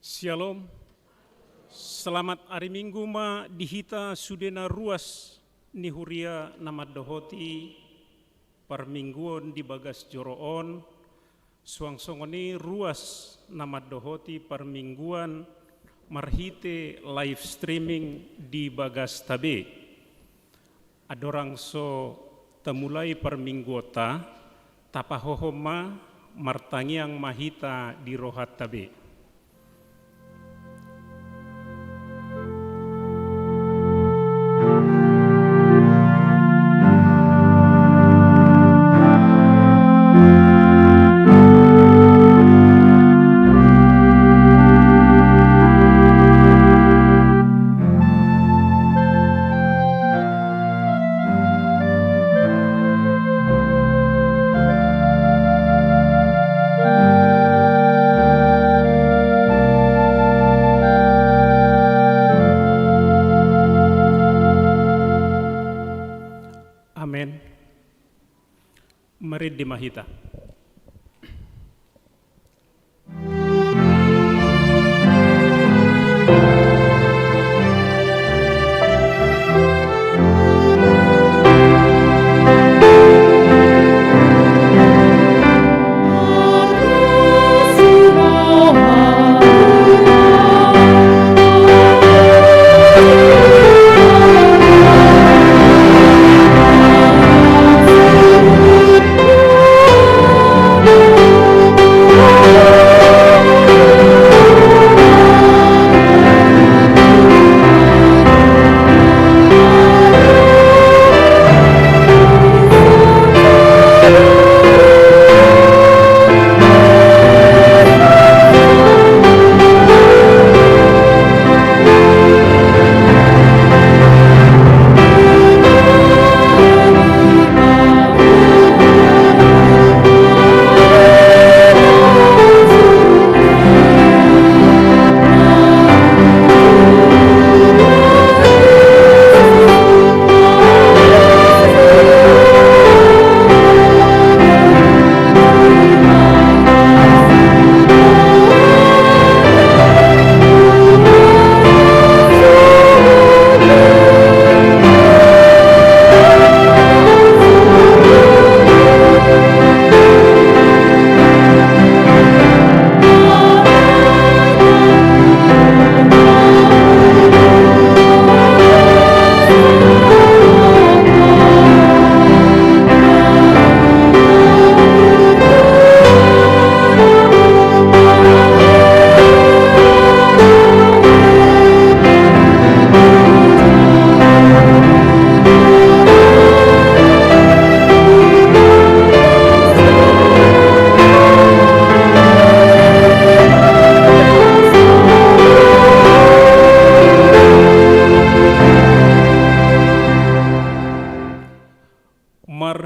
Shalom, selamat hari Minggu ma dihita sudena ruas ni huria nama dohoti parmingguon di bagas joroon suangsongoni ruas nama dohoti parmingguan marhite live streaming di bagas tabe. Adorang so temulai parmingguota tapahohoma martangiang mahita di rohat tabe. Mari dimahita.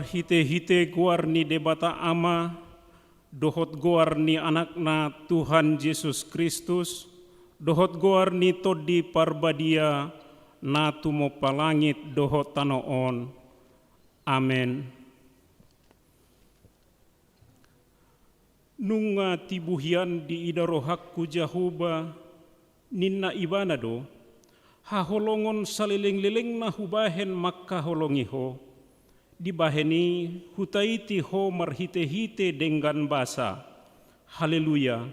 Hite-hite guar ni debata ama, dohot guar ni anakna Tuhan Yesus Kristus, dohot guar ni todi parbadia, na tumo palangit dohot tanoon. Amen. Nunga tibuhian di idarohakku jahuba, ninna ibanado, haholongon saliling-liling na hubahen makkaholongiho, dibaheni hutaiti ho marhite-hite dengan basa. Haleluya.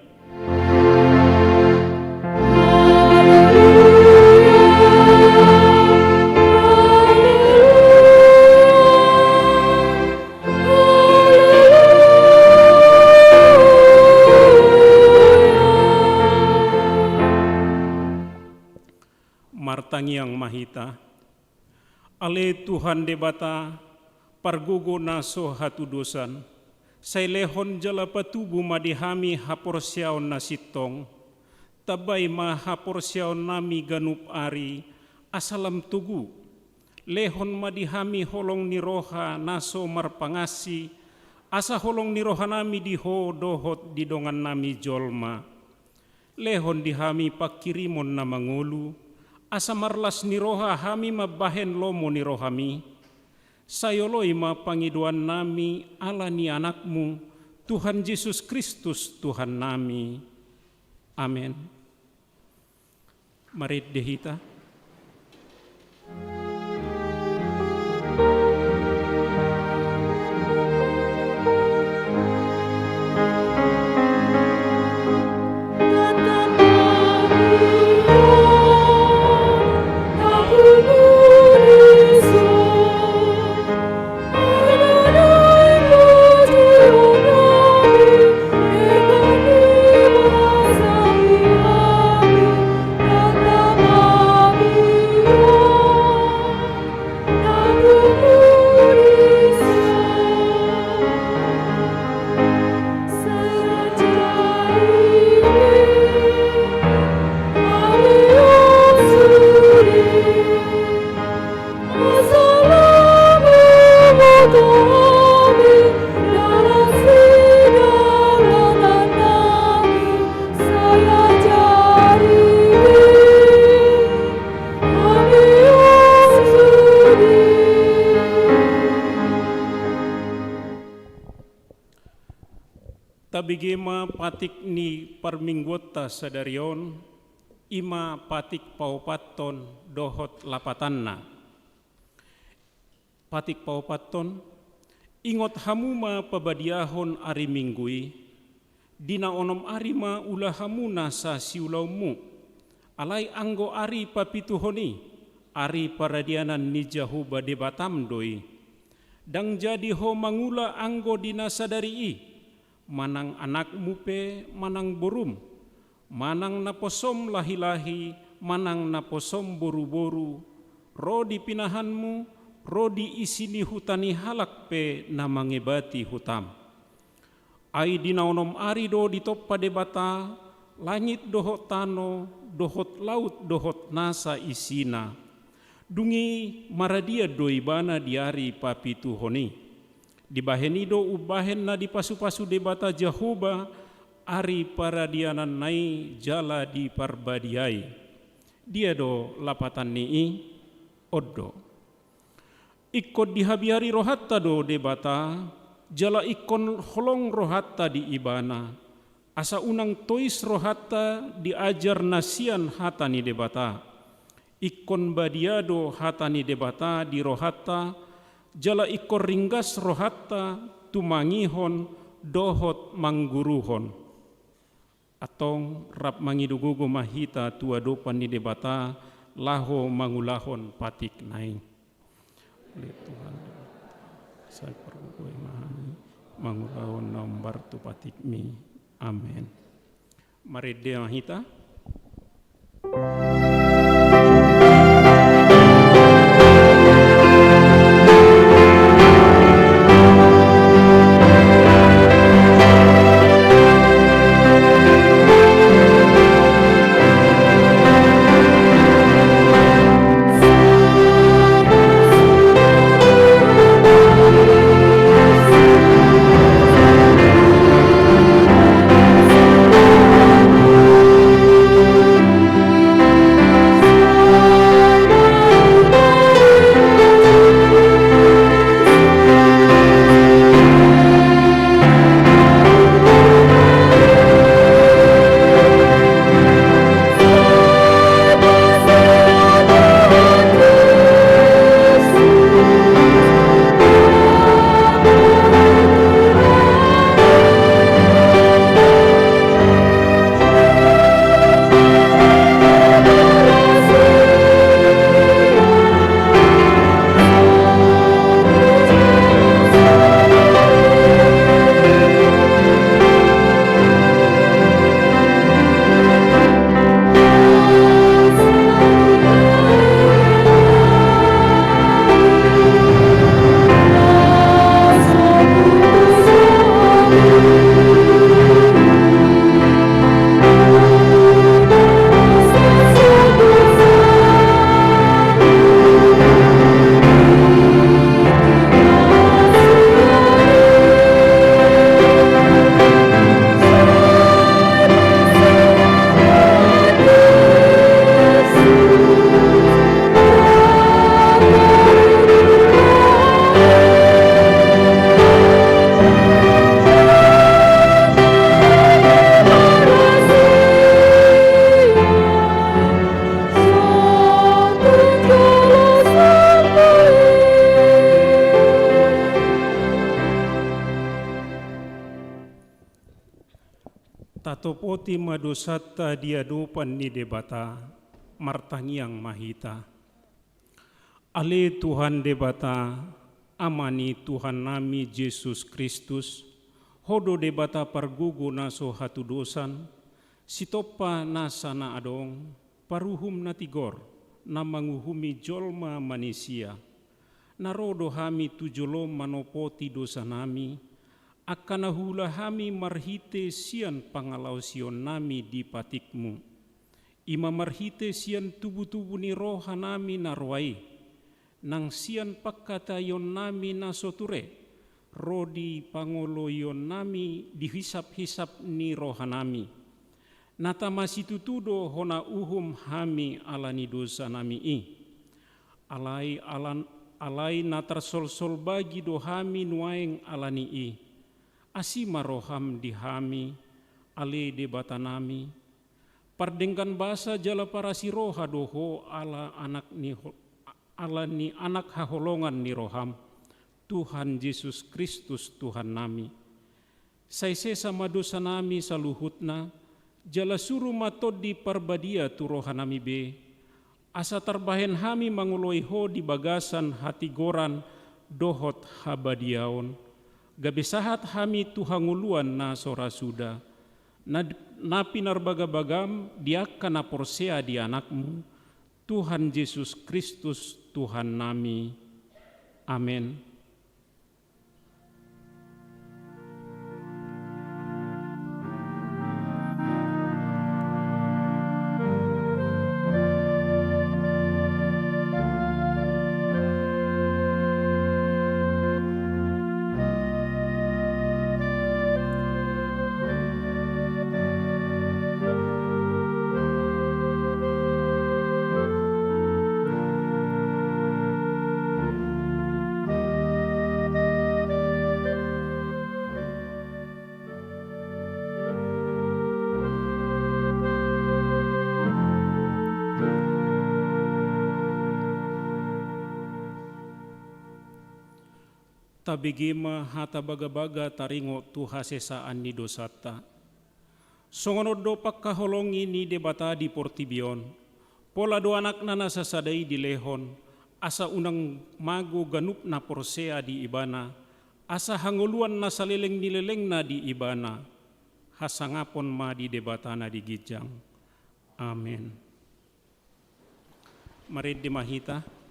Martangiang mahita, ale Tuhan debata, pargogo naso hatudosan, say lehon jala patubu madihami haporsyaon nasitong, tabay mahaporsyaon nami ganup ari, asalam tugu, lehon madihami holong niroha naso marpangasi, asa holong niroha nami diho dohot didongan nami jolma, lehon dihami pakirimon na mangulu, asa marlas niroha hami mabahen lomo nirohami, sayoloi ma pangiduan nami ala ni anakmu Tuhan Yesus Kristus Tuhan nami. Amin. Mari dehita. Tabigema patik ni parminggota sadarion, ima patik paupaton dohot lapatanna. Patik paupaton, ingot hamuma pabadiahon ari minggui, dina onom ari ma ulah hamuna sa siulaumu, alai anggo ari papituhoni, ari paradianan ni jahu bade batam doi, dang jadi ho mangula anggo dina sadari i, manang anak mupe manang borum, manang naposom lahi-lahi, manang naposom boru-boru, ro di pinahanmu, ro di isini hutani halak pe namangebati hutam. Ai dinaonom ari do di toppa debata, langit dohot tano, dohot laut dohot nasa isina, dungi maradia doi bana diari papitu honi. Dibahenido ubahen na di pasu-pasu debata Jahoba ari paradianan nai jala di parbadiai. Dia do lapatan nii oddo. Ikut dihabiari rohatta do debata jala ikon holong rohatta di ibana. Asa unang tois rohatta diajar nasian hatani debata. Ikon badiado hatani debata di rohatta jala ikor ringgas rohatta tumangihon dohot mangguruhon. Atong rap mangidugugo mahita tua dopan ni debata laho mangulahon patik naing. Oleh Tuhan, saya perlu mangulahon nombar tu patik mi. Amin. Mari dia mahita. Tatopoti madosata diadopan ni debata, martangiang mahita. Ale Tuhan debata, amani Tuhan nami Yesus Kristus, hodo debata pargugo naso hatudosan, sitopa nasa na adong, paruhum na tigor, na manguhumi jolma manusia, narodo hami tujolom manopoti dosa nami, akan hula hami marhite sian pangalau sion nami di patikmu. Ima marhite sian tubuh-tubuh ni roha nami narwai, nang sian pakkatayon nami nasoture, rodi pangoloyon nami dihisap-hisap ni roha nami. Nata masitutudo hona uhum hami alani dosa nami i. Alai natar sol-sol bagi do hami nuaeng alani i. Asima roham di hami, ale debata nami, pardengkan basa jala para si roha doho ala ni anak haholongan ni roham, Tuhan Yesus Kristus Tuhan nami. Saise sama dosa nami saluhutna, jala suruh matod di parbadia tu roha nami be, asa tarbahen hami manguloi ho di bagasan hati goran dohot habadiaon. Gabe sahat hami tuhanguluan na sora suda, na pinarbagabagam diakan na porsea di anakmu, Tuhan Yesus Kristus Tuhan nami. Amin. Tabigima hata baga-baga taringo tu hasesaan ni dosata. Songonod do pagkaholongi ni debata di Portibion, pola do anak na nasasaday di lehon, asa unang mago ganup na porsea di ibana, asa hanguluan na salileng-nileleng na di ibana, hasangapon ma di debata na di gijang. Amen. Marid di mahita.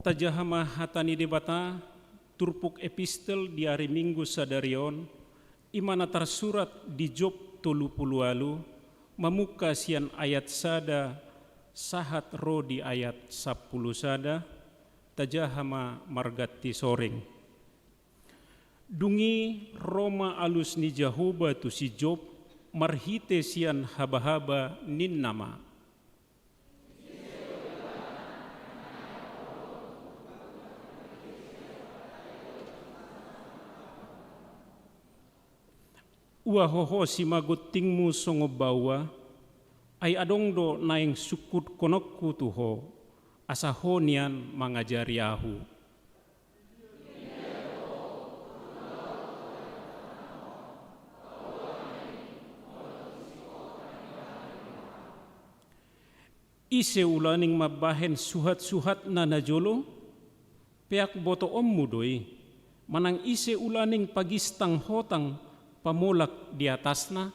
Tajahama hatani debata turpuk epistel di hari Minggu sadarion imana tersurat di Job 30 memuka sian ayat sada sahat ro di ayat 10 sada tajahama margati soreng dungi Roma alus ni Jahoba tu si Job marhite sian haba-haba nin nama ua hoho si magutingmu songo bawa, ay adong do naing sukut konokku tuho, asa honian mangajari ahu. Ise ulaning mabahen suhat-suhat na najolo, peak boto ommu doi, manang ise ulaning pagistang hotang pamolak di atasna.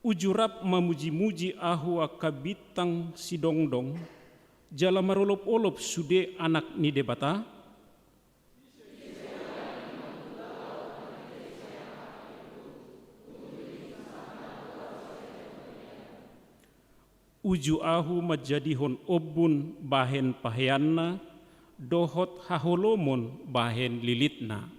Ujurap mamuji-muji ahu akabitang si dongdong, jala marolop-olop sude anak ni debata. Uju ahu majadihon obun bahen paheanna, dohot haholomon bahen lilitna.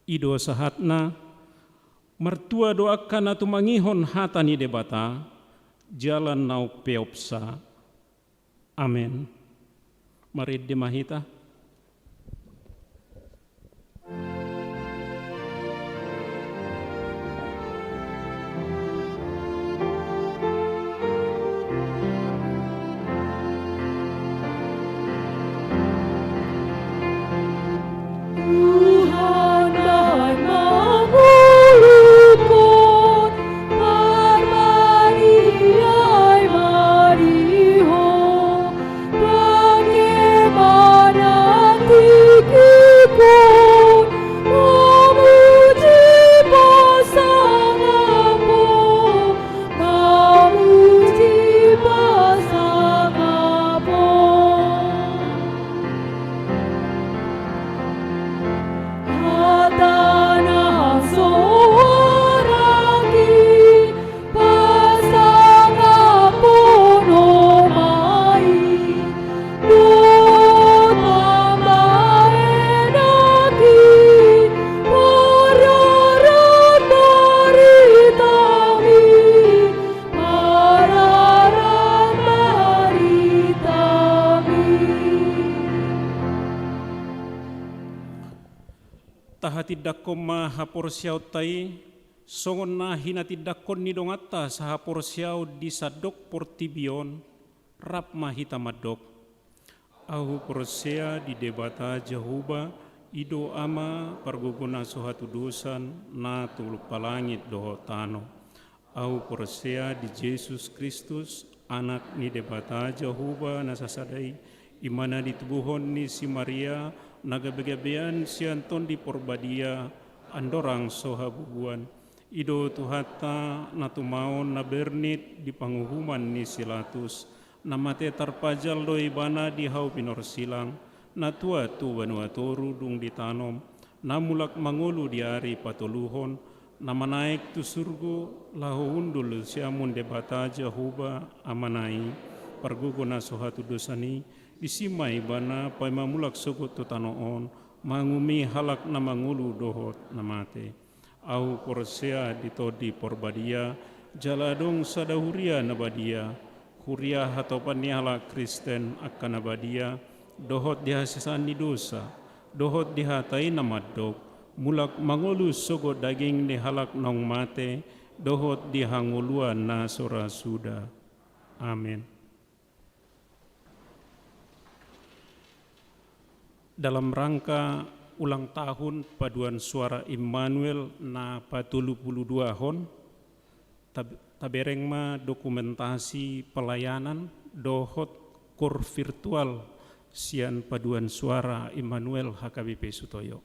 Ido sahatna, mertua doakan atu mangihon hata ni debata, jalan nau peopsa. Amin. Mari dimahita. Tahatidakom mahapor siyaw tay, songon na hinatidakon ni dongata sa hapor siyaw di sadok portibion, rap mahita madok. Ahu porsea di debata Jehuba, ido ama parguguna suhatu dosan na tuluk palangit doho tano. Ahu porsea di Yesus Kristus, anak ni debata Jehuba nasasadai, imana ditubuhon ni si Maria, nagabegabean si Anton di porbadia, andorang sohabubuan, ido tuhata natumaon na bernit di panguhuman ni Silatus, namate tarpajal doi bana di hau pinor silang, natua tu banua toru dung ditanom, namulak mangulu di ari patuluhon, nama naik tu surgo lahu undul siamun debata Jehuba amanai, parguguna sohatu dosani, disimai bana pai mamulak sogot tu tanoon, mangumi halak na mangulu dohot namate. Au porsea ditodi porbadia, jaladong sadahuria nabadia, huria hatopan ni halak Kristen akan nabadia, dohot dihasesan ni dosa, dohot dihatai namadok, mulak mangulu sogot daging ni halak nong mate, dohot dihanguluan na sora suda. Amin. Dalam rangka ulang tahun paduan suara Immanuel na 42 hon, tabereng ma dokumentasi pelayanan dohot kor virtual sian paduan suara Immanuel HKBP Sutoyo.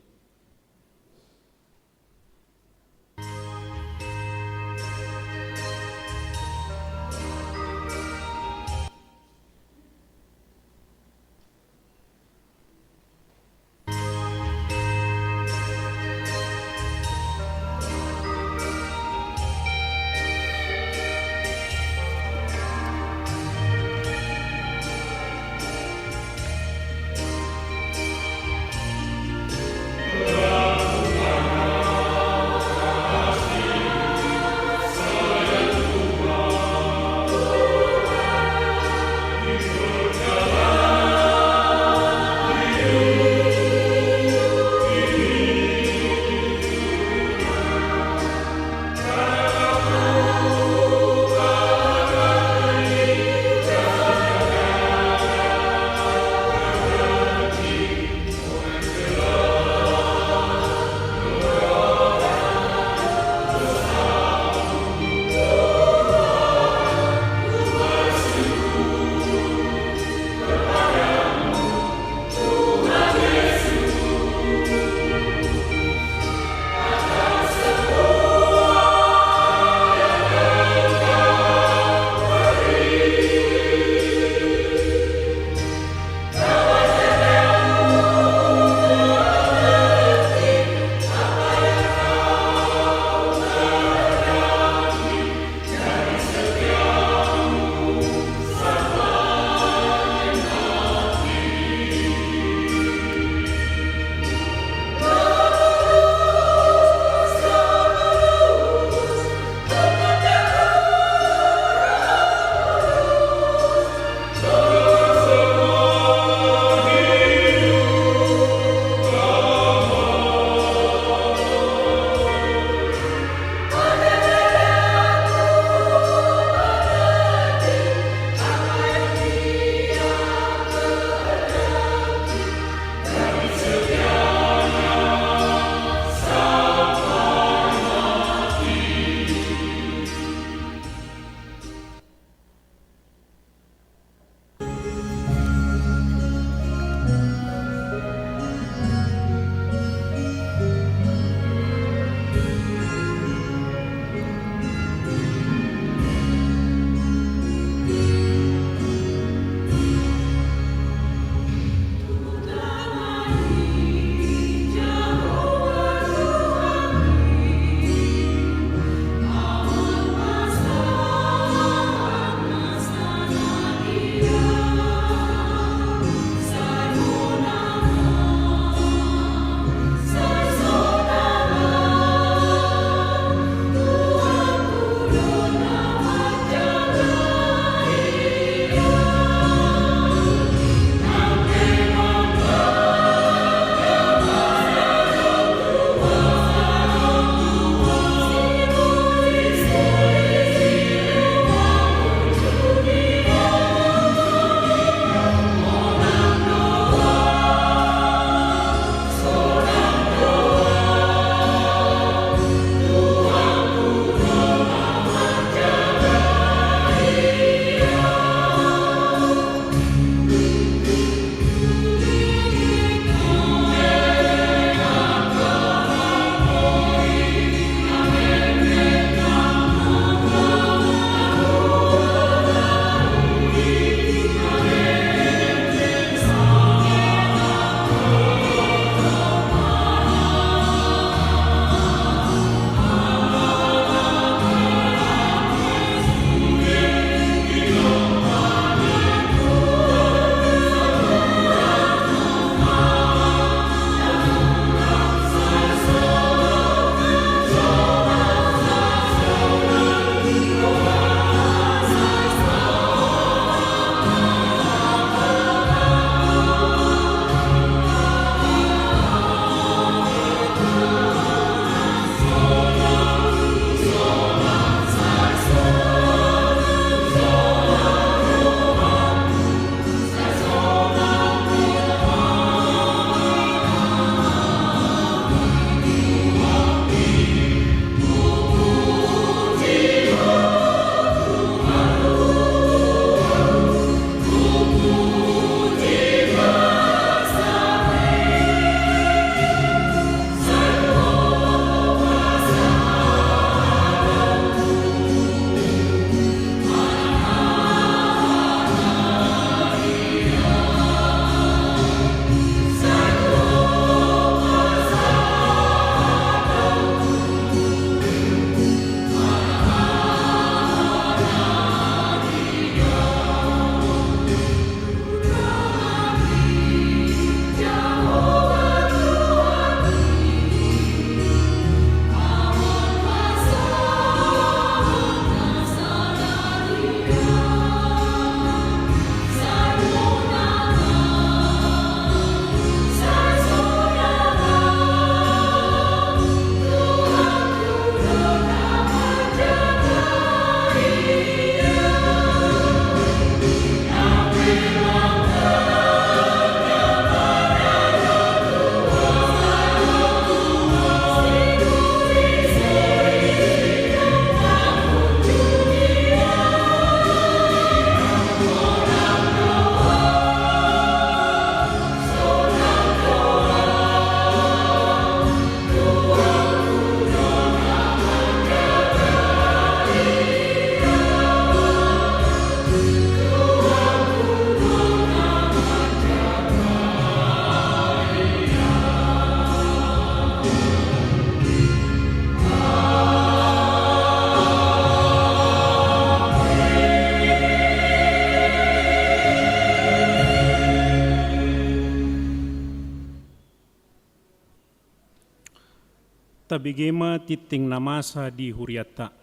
tabigema titing namasa di huriata.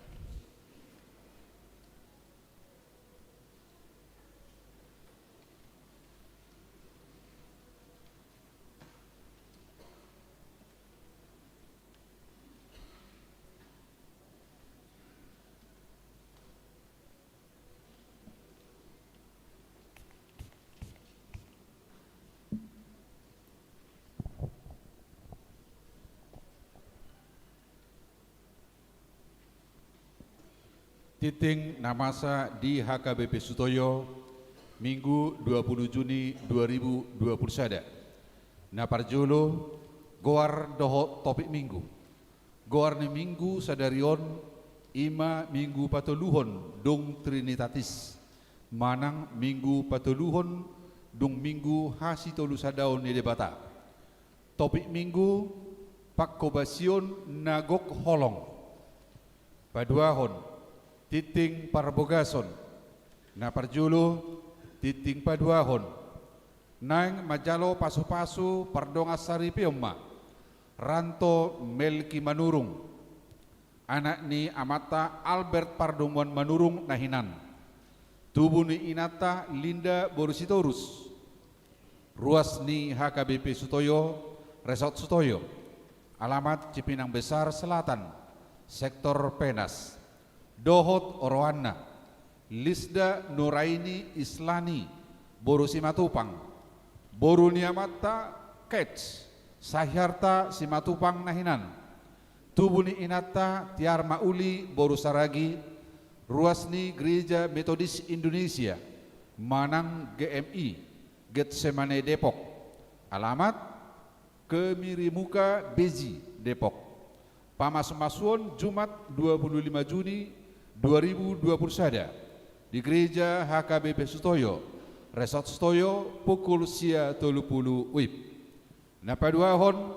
Titing namasa di HKBP Sutoyo Minggu 20 Juni 2021. Naparjolo goar doho topik minggu. Goar ni minggu sadarion ima minggu patuluhon dung Trinitatis. Manang minggu patuluhon dung minggu hasi tolu sadaon ni debata. Topik minggu pakkobasion nagok holong. Paduahon titing parbogason na parjulo titing paduahon nang majalo pasu-pasu pardonga sari pioma ranto Melki Manurung anak ni amata Albert Pardumuan Manurung nahinan tubuh ni inata Linda Borusitorus ruas ni HKBP Sutoyo Resort Sutoyo alamat Cipinang Besar Selatan sektor Penas Dohot Oroana, Lisda Nuraini Islani, Boru Simatupang, Boru Niamata Kets, Sahyarta Simatupang Nahinan, Tubuni Inata Tiar Mauli Boru Saragi, Ruasni Gereja Metodis Indonesia, Manang GMI, Getsemane Depok, alamat Kemirimuka Beji Depok, Pamas-Masuon Jumat 25 Juni 2021 di Gereja HKBP Sutoyo, Resort Sutoyo, pukul sia 30 WIB. Napaduahon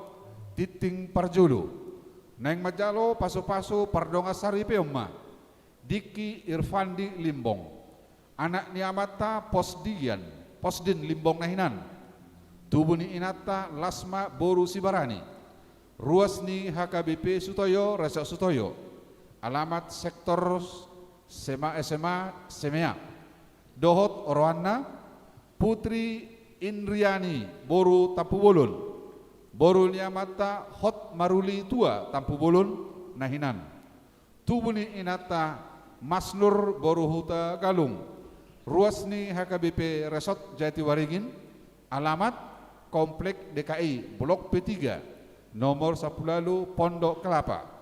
titing parjulu, neng majalo paso-paso pardonga sari peoma, Diki Irfandi Limbong, anak niamata Posdin Limbong nahinan, tubuh ni inata Lasma Boru Sibarani, ruas ni HKBP Sutoyo, Resort Sutoyo, alamat sektor SMA Semea Dohot Oroana Putri Indriani Boru Tampubolon Boru Niamata Hot Maruli Tua Tampubolon nahinan tubuni inata Masnur Boru Huta Galung ruas ni HKBP Resort Jatiwaringin alamat Komplek DKI Blok P3 nomor 10 Pondok Kelapa.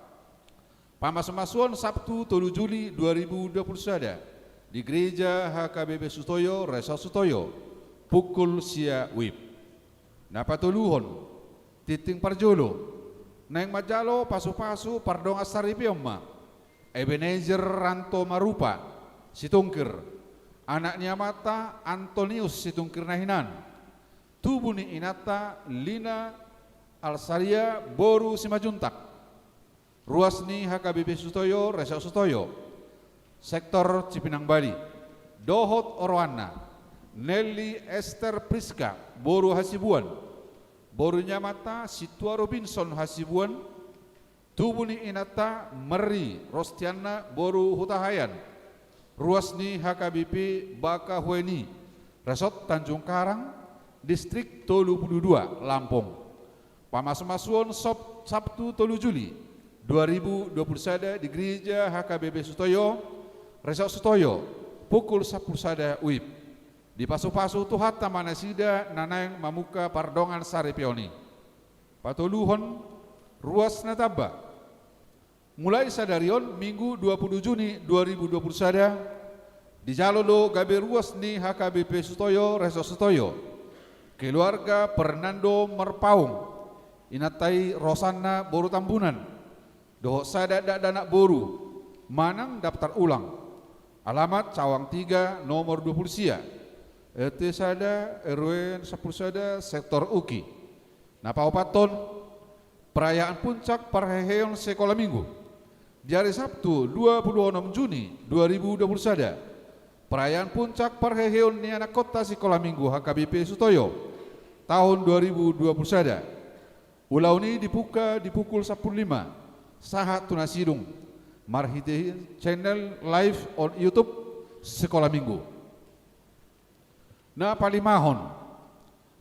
Pamas-masuan Sabtu 3 Juli 2021 di Gereja HKBP Sutoyo, Resort Sutoyo, pukul sia WIB. Napatuluhon, titing parjolo, neng majalo pasu-pasu pardonga sari pioma, Ebenezer Ranto Marupa, Situngkir, anak niamata Antonius Situngkir nahinan, tubuh ni inata Lina Alsaria Boru Simajuntak, ruas ni HKBP Sutoyo, Resort Sutoyo, sektor Cipinang Bali, Dohot Oroana, Nelly Esther Priska, Boru Hasibuan, Boru Nyamata Situa Robinson Hasibuan, tubuh ni inata Meri Rostiana Boru Hutahayan, ruas ni HKBP Bakahueni, Resort Tanjung Karang, Distrik Tolu 22, Lampung. Pamas-masuan Sabtu 3 Juli 2021 di Gereja HKBP Sutoyo, Resort Sutoyo, pukul 10 WIB. Di pasu-pasu Tuhat Tamanasida Nanang Mamuka Pardongan Sari Pioni. Patuluhon ruas nataba. Mulai sadarion Minggu 20 Juni 2021 di Jalolo Gabe ruas ni HKBP Sutoyo, Resort Sutoyo. Keluarga Fernando Merpaung, inatai Rosanna Boru Tambunan. Dohok sada danak boru manang daftar ulang alamat Cawang 3 nomor 20 sia RT sada RW 10 sada sektor Uki Napaupaton perayaan puncak parheheon sekolah minggu di hari Sabtu 26 Juni 2021 perayaan puncak parheheon ni anak kota sekolah minggu HKBP Sutoyo tahun 2021 ulau ini dibuka di pukul 10.05 saha tunasidung marhite channel live on YouTube sekolah minggu. Na palimahon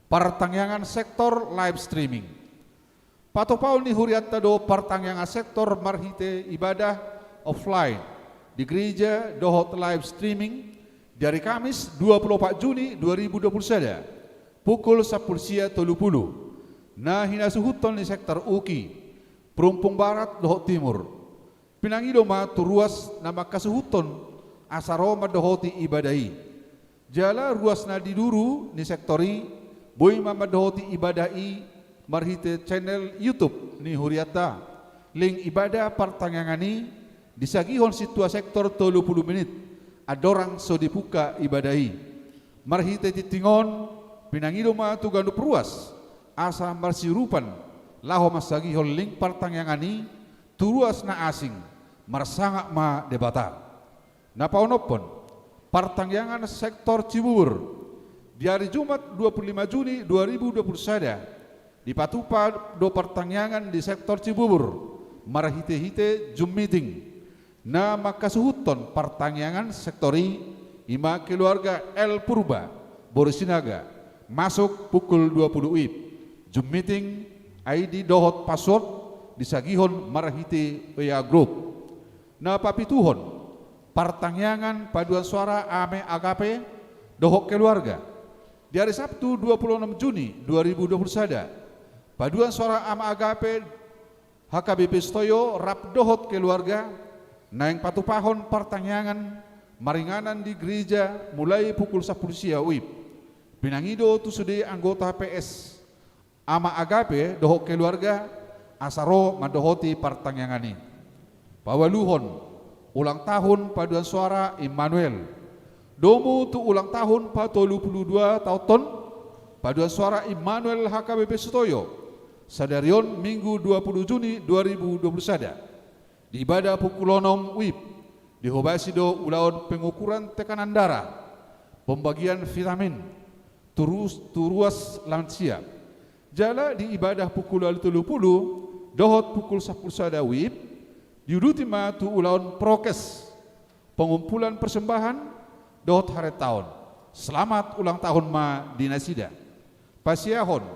pertangyangan sektor live streaming. Patopaul ni huriatta do pertangyangan sektor marhite ibadah offline di gereja dohot live streaming dari Kamis 24 Juni 2021 pukul 10.30 na hinasuhuton ni sektor Uki Perumpung Barat dohot Timur pinangido ma turuas na makasuhuton asaro madohoti ibadai jala ruas na diduru ni sektori boy madohoti ibadai marhite channel YouTube ni huriata link ibadah pertangangani disagihon situa sektor 30 menit adorang so dibuka ibadahi marhite titingon pinangido ma tuganu peruas asa marsirupan laho masagihon link pertangangani turuas na asing marsangak ma debata napaunopon pertangyangan sektor Cibubur di hari Jumat 25 Juni 2021 di Patupa do pertangyangan di sektor Cibubur marhite-hite Zoom meeting na makasuhuton pertangyangan sektori ima keluarga El Purba Borisinaga masuk pukul 20 WIB Zoom meeting ID dohot password disagihon marhite WA group na papituhon pertangyangan paduan suara ame agape dohot keluarga di hari Sabtu 26 Juni 2021 paduan suara ama agape HKBP Stoyo rap dohot keluarga naing patupahon pertangyangan maringanan di gereja mulai pukul 10 siang WIB pinangido tu sude anggota PS ama agape dohot keluarga asaro madohoti pertangyangan ini pawaluhon ulang tahun paduan suara Immanuel domu tu ulang tahun 42 tahun paduan suara Immanuel HKBP Stoyo Sadarion Minggu 20 Juni 2021 di ibadah pukul 6 WIB dihobasi do ulaun pengukuran tekanan darah pembagian vitamin turuas lansia jala di ibadah pukul 30 dohot pukul 10 sada WIB diuduti ma tu ulaun prokes pengumpulan persembahan dohot hari tahun selamat ulang tahun ma dinasida pasiahon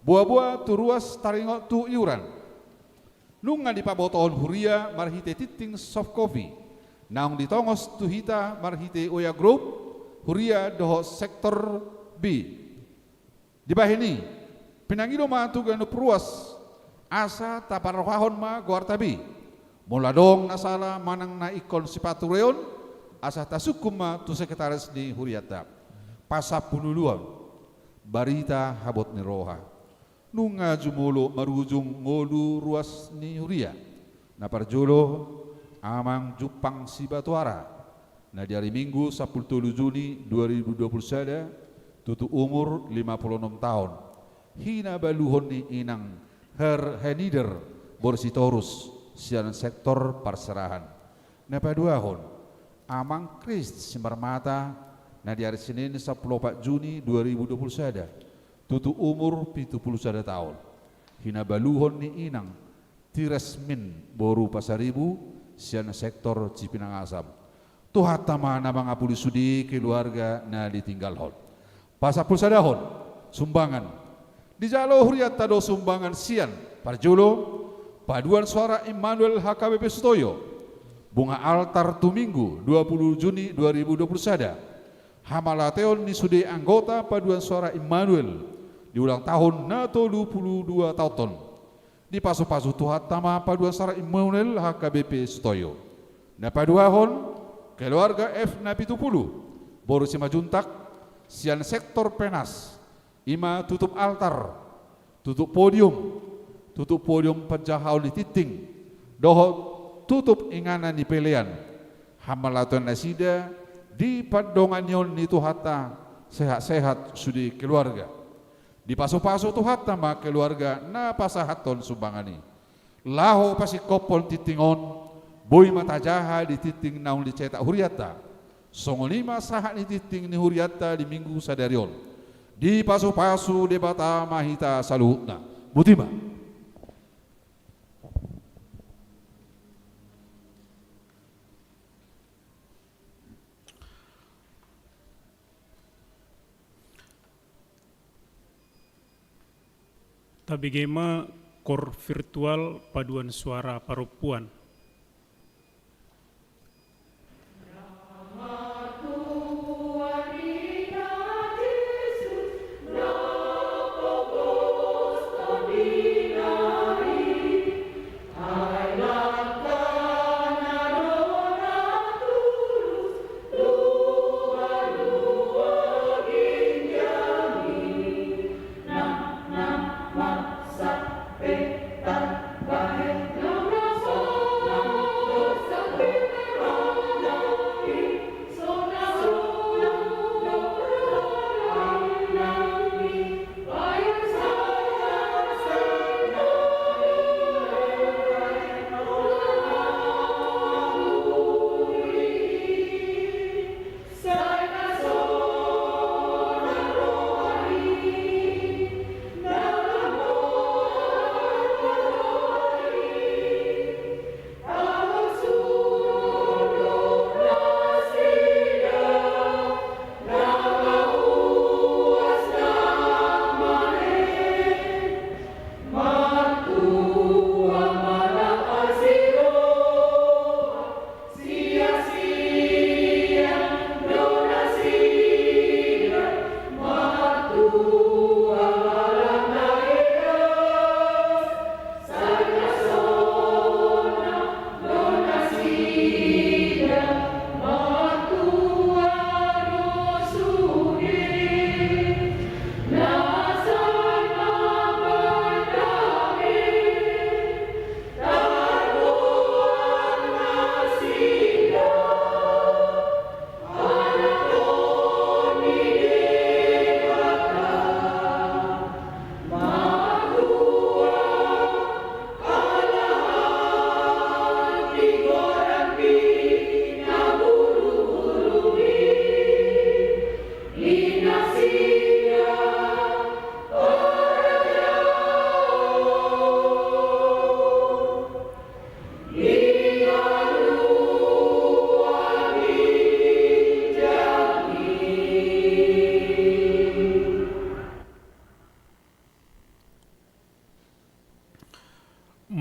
buah-buah turuas taringot tu iuran nungan di pabotohon huria marhite titing soft coffee naung ditongos tu hita marhite oya group huria doho sektor B di bahini pinangido ma tu ganu pruas asa taparohahon ma guartabi muladong nasala manang na ikon sipatureon asa tasukum ma tu sekretaris di huriata pasapuluan barita habot ni roha nunga jumulo marujung ngolu ruas ni huria na parjolo amang jupang si batuara na di hari Minggu 10 Juni 2021 tutu umur 56 tahun hina baluhon ni inang her henider borsitorus sian sektor perserahan na paduahon amang Krist simbarmata na di hari Senin 14 Juni 2021 tutu umur 71 tahun hina baluhon ni inang tiresmin boru pasaribu sian sektor Cipinang Asam tuhatama na mga pulisudi keluarga na ditinggalhon pasapul sadahon sumbangan di jalo huriata do sumbangan sian parjulo paduan suara Immanuel HKBP Stoyo bunga altar Tuminggu 20 Juni 2021 hamalateon ni sude anggota paduan suara Immanuel di ulang tahun na 22 tahun di pasu-pasu tuhat tama paduan suara Immanuel HKBP Stoyo na paduahon keluarga F na 70 boru sima juntak sian sektor penas ima tutup altar tutup podium penjahau di titing doho tutup inganan di pelean hamalaton nasida di padonganyon ni tuhata sehat-sehat sudi keluarga di paso-paso tuhata ma keluarga na pasahaton sumbangani laho pasi kopol titingon boy mata jaha di titing naung dicetak huriata songolima sahat di titing ni huriata di Minggu sadarion di paso-paso debata mahita saluhutna butima Tabigema kor virtual paduan suara parupuan.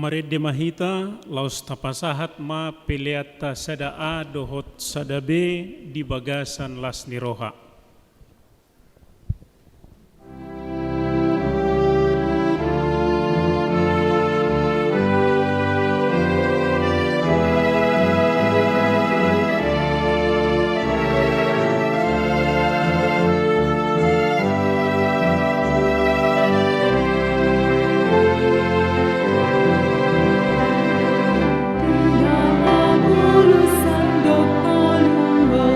Mari demahita laus tapasahat ma peleata sada A dohot sada B di bagasan las niroha. Santo Palua,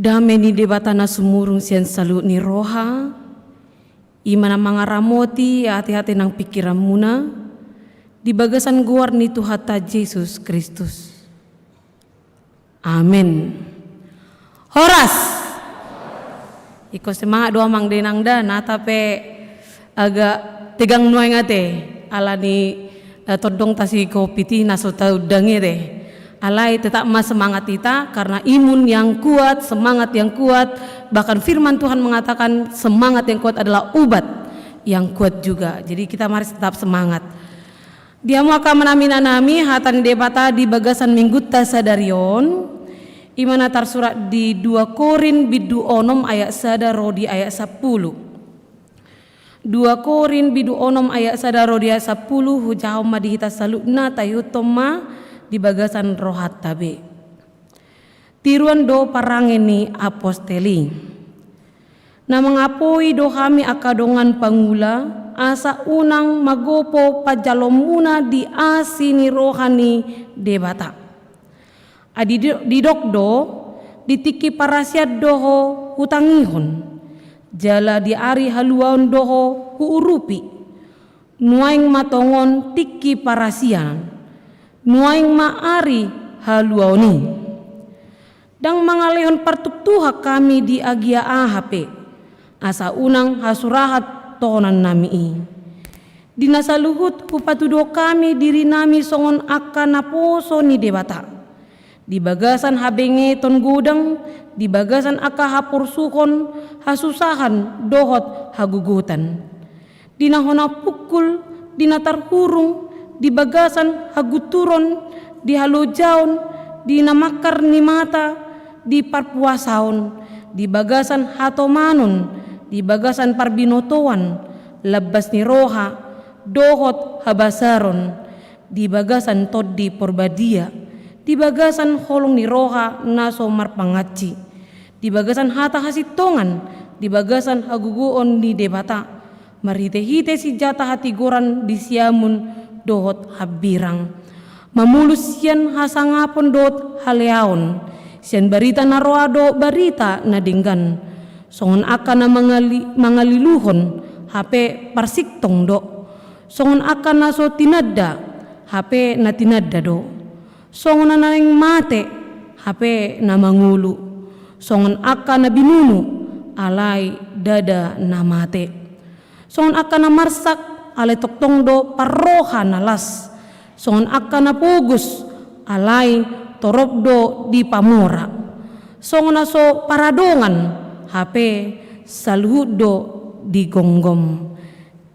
Dame ni debatana sumurung sian salut ni roha, imana mangaramoti hati-hati nang pikiran muna, di bagasan guar ni Tuhata Yesus Kristus. Amin. Horas. Iko semangat doa mang denang dana tapi agak tegang nuai ngate ala ni todong tasi kopi naso tau dangi deh. Alai tetap mas semangat kita karena imun yang kuat, semangat yang kuat, bahkan firman Tuhan mengatakan semangat yang kuat adalah obat yang kuat juga. Jadi kita mari tetap semangat. Dia mau akan menami hatan debata di bagasan minggu tasadarion. Imana tersurat di 2 Korin bidu onom ayat sadaro di ayat 10. 2 Korin bidu onom ayat sadaro di ayat 10 hujau madihita salutna tayutoma di bagasan rohat tabe. Tiruan do parangeni aposteli. Na mengapoi do kami akadongan pangula asa unang magopo pajalomuna di asini rohani debata. Adi didokdo ditiki parasiat doho hutangihon. Jala di ari haluan doho huurupi. Nuaing matongon tiki parasian. Nuaing maari haluaoni. Dang mangalehon partuktuha kami di agia AHP. Asa unang hasurahat tonan nami. Dinasaluhut kupatudo kami diri nami songon akan naposo ni debata. Di bagasan habenge ton gudang, di bagasan aka hapursukon, hasusahan dohot hagugutan. Dinahona pukul, dinatarhurung, di bagasan haguturon, di halojaon, di namakar ni mata, di parpuasaon, di bagasan hatomanon, di bagasan parbinotoan, labas ni roha, dohot habasaron, di bagasan toddi porbadia, di bagasan holong ni roha naso marpangaci, di bagasan hata hasitongan, di bagasan haguguon ni debata, marhite-hite si jata hati goran di siamun, dohot habirang mamulus sian hasangapon dohot haleaon sian barita na roado barita na dinggan songon akan na mangaliluhon hape parsiktong do songon akan na so tinadda hape na tinadda do songon na naing mate hape na mangulu songon akan na binunu alay dada na mate songon akan na marsak alay toktong do parroha nalas songon akan na pugus alay torop do di pamora songon na so paradongan hape saluhut do di gonggom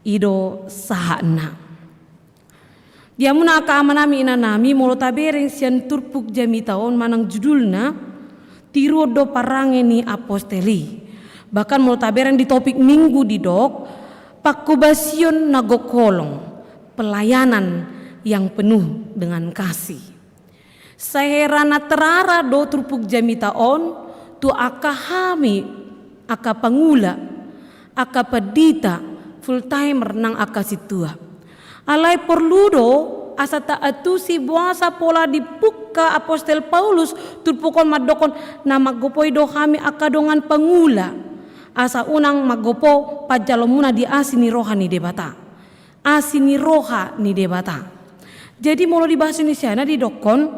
ido sahana dia muna kaamanami inanami molo tabereng sian turpuk jami taon manang judulna tiru do parangeni aposteli bahkan molo tabereng di topik minggu di dok pakubasion nagokolong, pelayanan yang penuh dengan kasih. Saherana terara do turpuk jamitaon, tu akahami, aka pangula, aka pedita, full timer nang aka situa. Alay porludo asa taatusi buasa pola dibuka apostel Paulus turpukon madokon na magopoy do kami akadongan pangula. Asa unang magopo pajalomuna di asini roha ni debata. Asini roha ni debata. Jadi molo dibahas ini sana di dokon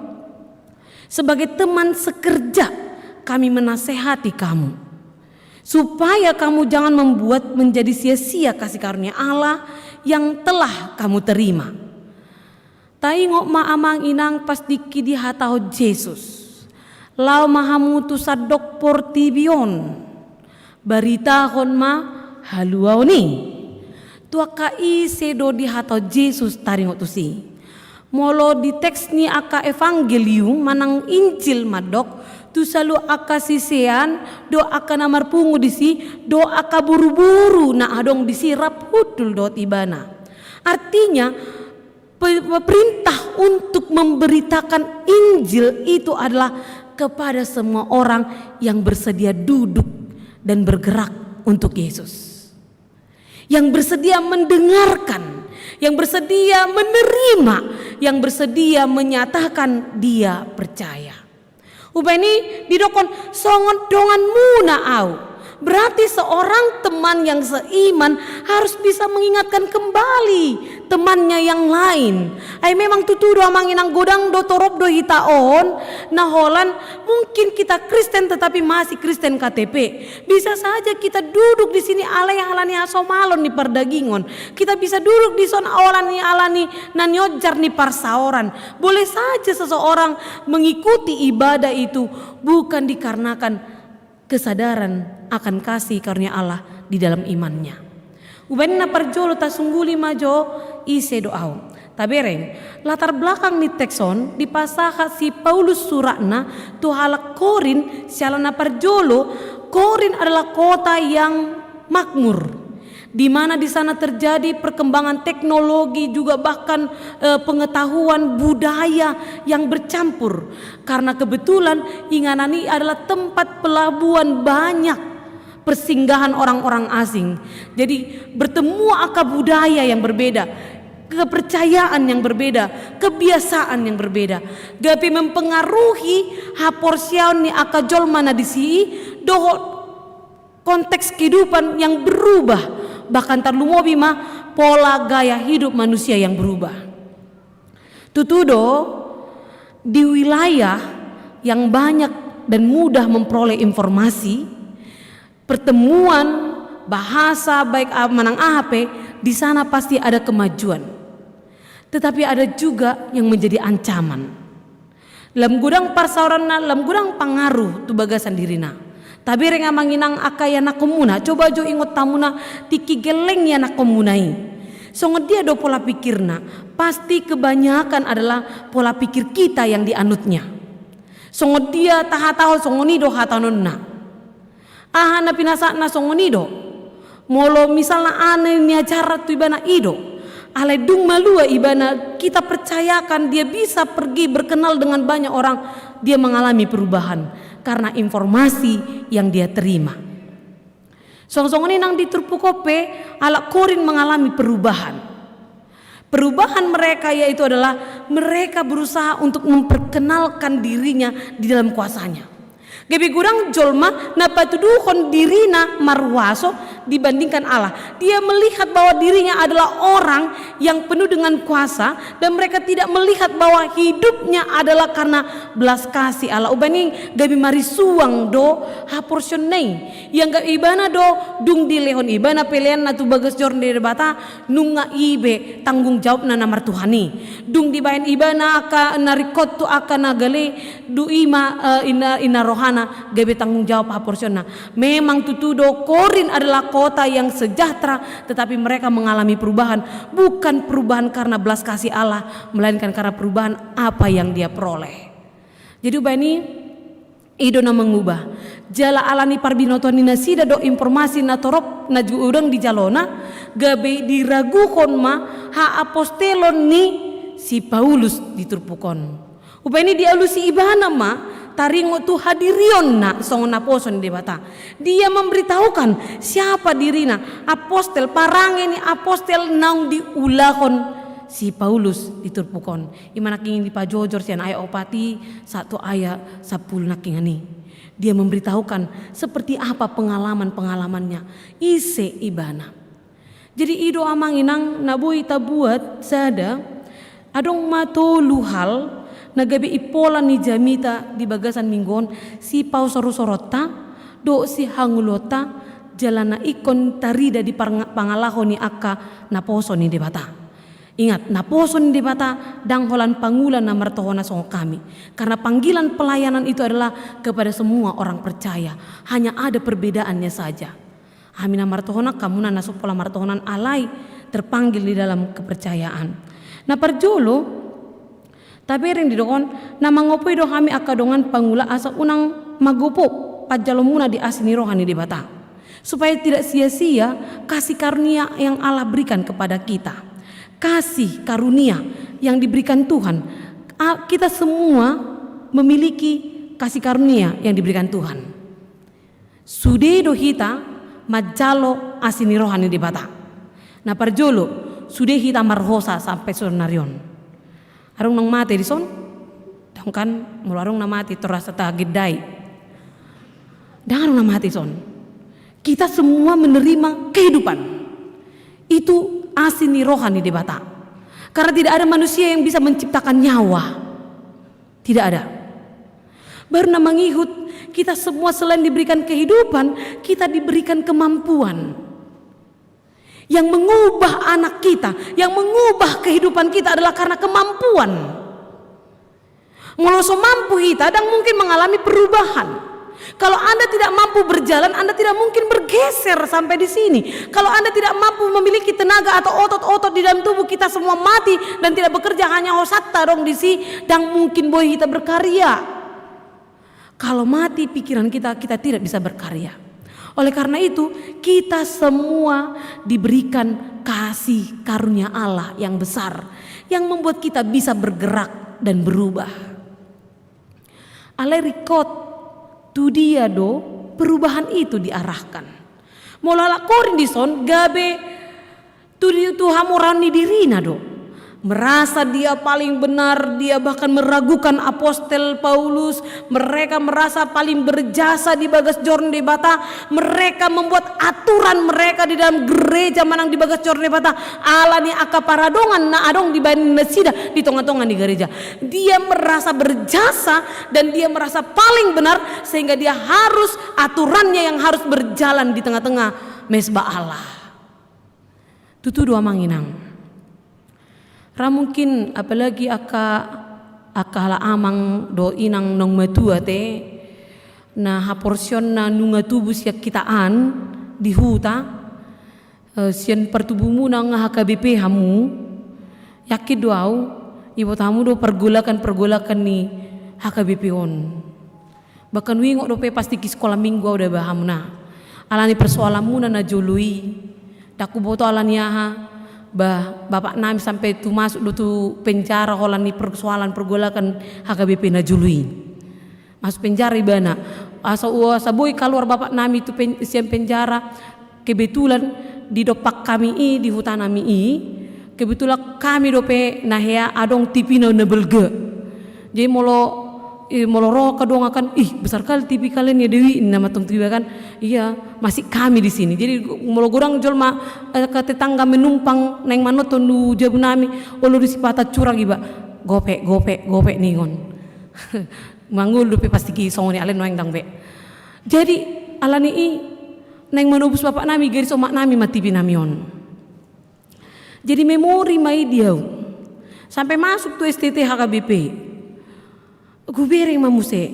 Sebagai teman sekerja, kami menasehati kamu supaya kamu jangan membuat menjadi sia-sia kasih karunia Allah yang telah kamu terima. Taingok maamang inang pas diki di hatau Yesus. Lau mahamutu sadok portibion. Barita kon ma haluau ni. Tua kai sedo di hatau Yesus taringok tusi. Molo di teks ni aka evangelium manang Injil madok tu selalu aka sisean do aka namar pungu disi do aka buru-buru na adong disirap hudul do tibana. Artinya perintah untuk memberitakan Injil itu adalah kepada semua orang yang bersedia duduk dan bergerak untuk Yesus, yang bersedia mendengarkan, yang bersedia menerima, yang bersedia menyatakan dia percaya. Ubeni didokon songon dongan muna au. Berarti seorang teman yang seiman harus bisa mengingatkan kembali temannya yang lain. Ay memang tutudo amanginang godang do torop do hitaon na holan mungkin kita Kristen tetapi masih Kristen KTP. Bisa saja kita duduk di sini alay alani asomalon ni perdagingon. Kita bisa duduk di son alani alani nanyojar ni parsaoran. Boleh saja seseorang mengikuti ibadah itu bukan dikarenakan kesadaran akan kasih karunia Allah di dalam imannya. Ubenna parjolo tasungguli majo ise doau. Tabereng latar belakang ni tekson di pasaha si Paulus surakna tu halak Korin sialana parjolo. Korin adalah kota yang makmur, di mana di sana terjadi perkembangan teknologi juga bahkan pengetahuan budaya yang bercampur. Karena kebetulan Inganani adalah tempat pelabuhan banyak persinggahan orang-orang asing. Jadi bertemu akar budaya yang berbeda, kepercayaan yang berbeda, kebiasaan yang berbeda. Gapi mempengaruhi haporsiaun ni akajol mana disi doho konteks kehidupan yang berubah. Bahkan terlumobi mah pola gaya hidup manusia yang berubah. Tutudo di wilayah yang banyak dan mudah memperoleh informasi, pertemuan bahasa baik manang AHP di sana pasti ada kemajuan. Tetapi ada juga yang menjadi ancaman. Lam gudang parsauranna, lam gudang pengaruh tu bagasan dirina. Tapi renga manginang akaya nak komuna, coba jo ingot tamuna tiki geleng ya nak komunai. Songo dia do pola pikirna, pasti kebanyakan adalah pola pikir kita yang dianutnya. Songo dia tahatau songo nido hatanonna. Ahana pinasana songo nido. Molo misalnya ane ni acara tu ibana ido. Ale dung malua ibana kita percayakan dia bisa pergi berkenal dengan banyak orang, dia mengalami perubahan karena informasi yang dia terima. Song-song ini nang di Turpukope ala Korin mengalami perubahan. Perubahan mereka yaitu adalah mereka berusaha untuk memperkenalkan dirinya di dalam kuasanya. Gebi gurang jolma na patuduhon dirina marwaso dibandingkan Allah. Dia melihat bahwa dirinya adalah orang yang penuh dengan kuasa dan mereka tidak melihat bahwa hidupnya adalah karena belas kasih Allah. Ubani gabi marisuang do haporsionei yang gabi ibana do dung dilehon ibana pelian na tu bagas jorn de bata nunga ibe tanggung jawab na namar Tuhani. Dung dibayan ibana aka narikot tu aka nagale du ima ina rohana gabe tanggung jawab haporsiona. Memang tutudo Korin adalah kota yang sejahtera, tetapi mereka mengalami perubahan, bukan perubahan karena belas kasih Allah, melainkan karena perubahan apa yang dia peroleh. Jadi ubani idona mengubah jala alani parbinoto nina sida do informasi na torop na udang di jalona gabe diragukan ma ha apostelon ni si Paulus diturpukon. Ubani dialusi ibana ma taringo tu hadirion na songon aposon di bata. Dia memberitahukan siapa dirina apostel parange ni apostel nang diulahon si Paulus diturpukon. Imana kingin dipajojor sian ayat opati 1 ayat 10 nakingani. Dia memberitahukan seperti apa pengalaman-pengalamannya ise ibana. Jadi ido amang inang nabui tabuat sada adong mato luhal nagabe ipola ni jamita di bagasan minggon si pau soru-sorota do si hangulota jalana ikon tarida di pangalaho ni akka naposo ni debata. Ingat, naposo ni debata dang holan pangulan na martohona song kami. Karena panggilan pelayanan itu adalah kepada semua orang percaya. Hanya ada perbedaannya saja. Hamina martohona kamuna nasuk pola martohonan alai terpanggil di dalam kepercayaan. Nah perjolo tabering di dokon na mangopoi do kami akadongan pangula asa unang magopo pajalomuna di asini rohani debata. Supaya tidak sia-sia kasih karunia yang Allah berikan kepada kita. Kasih karunia yang diberikan Tuhan. Kita semua memiliki kasih karunia yang diberikan Tuhan. Sude do hita majalo asini rohani debata. Nah parjolo sude hita marhosa sampai sonarion. Arung nang mati di son. Dangkan mularung nang mati terasa tagidai. Dangan nang mati son. Kita semua menerima kehidupan. Itu asini rohani debata. Karena tidak ada manusia yang bisa menciptakan nyawa. Tidak ada. Baru mengihut kita semua selain diberikan kehidupan, kita diberikan kemampuan. Yang mengubah anak kita, yang mengubah kehidupan kita adalah karena kemampuan. Moloso mampu kita dan mungkin mengalami perubahan. Kalau Anda tidak mampu berjalan, Anda tidak mungkin bergeser sampai di sini. Kalau Anda tidak mampu memiliki tenaga atau otot-otot di dalam tubuh kita semua mati dan tidak bekerja, hanya hosatta dong di sini, dan mungkin boleh kita berkarya. Kalau mati pikiran kita, kita tidak bisa berkarya. Oleh karena itu, kita semua diberikan kasih karunia Allah yang besar, yang membuat kita bisa bergerak dan berubah. Allah record tu dia do perubahan itu diarahkan. Molala korindison gabe tu hamurani dirina do. Merasa dia paling benar, dia bahkan meragukan apostel Paulus. Mereka merasa paling berjasa di bagas jorn debata. Mereka membuat aturan mereka di dalam gereja manang di bagas jorn debata. Ala ni aka paradongan na adong di banding nasida di tonga-tonga di gereja. Dia merasa berjasa dan dia merasa paling benar sehingga dia harus aturannya yang harus berjalan di tengah-tengah mesbah Allah. Tutu dua manginang. Mungkin apalagi akala amang do inang nong matua te na haporsion na nunga tubuh siak kitaan di huta sian pertubuhmu nang HKBP hamu yakid doau ibu tamu do pergolakan ni HKBP on bahkan wingok do pe pasti ki sekolah minggu udah bahamna alani persoalanmu na jului daku boto alani aha bapak nami sampai tu masuk do tu penjara holan ni persoalan pergolakan HKBP na jului masuk penjara ibana asa boy keluar bapak nami tu siam penjara kebetulan di dopak kami di hutan kami kebetulan kami dope nahya adong tipina na belge jadi molo roh kadong akan besar kali TV kalian ya Dewi nama tong tiba kan iya masih kami di sini jadi molo gorang jolma ke tetangga menumpang neng manoton nu jabu nami olo di sipata curang iba gope ningon mangul dupe pasti ki songoni alen noeng dang be jadi alani neng manubus bapak nami garis omak nami mati binamion jadi memori mai dia sampai masuk tu STT HKBP gue bereng mamuse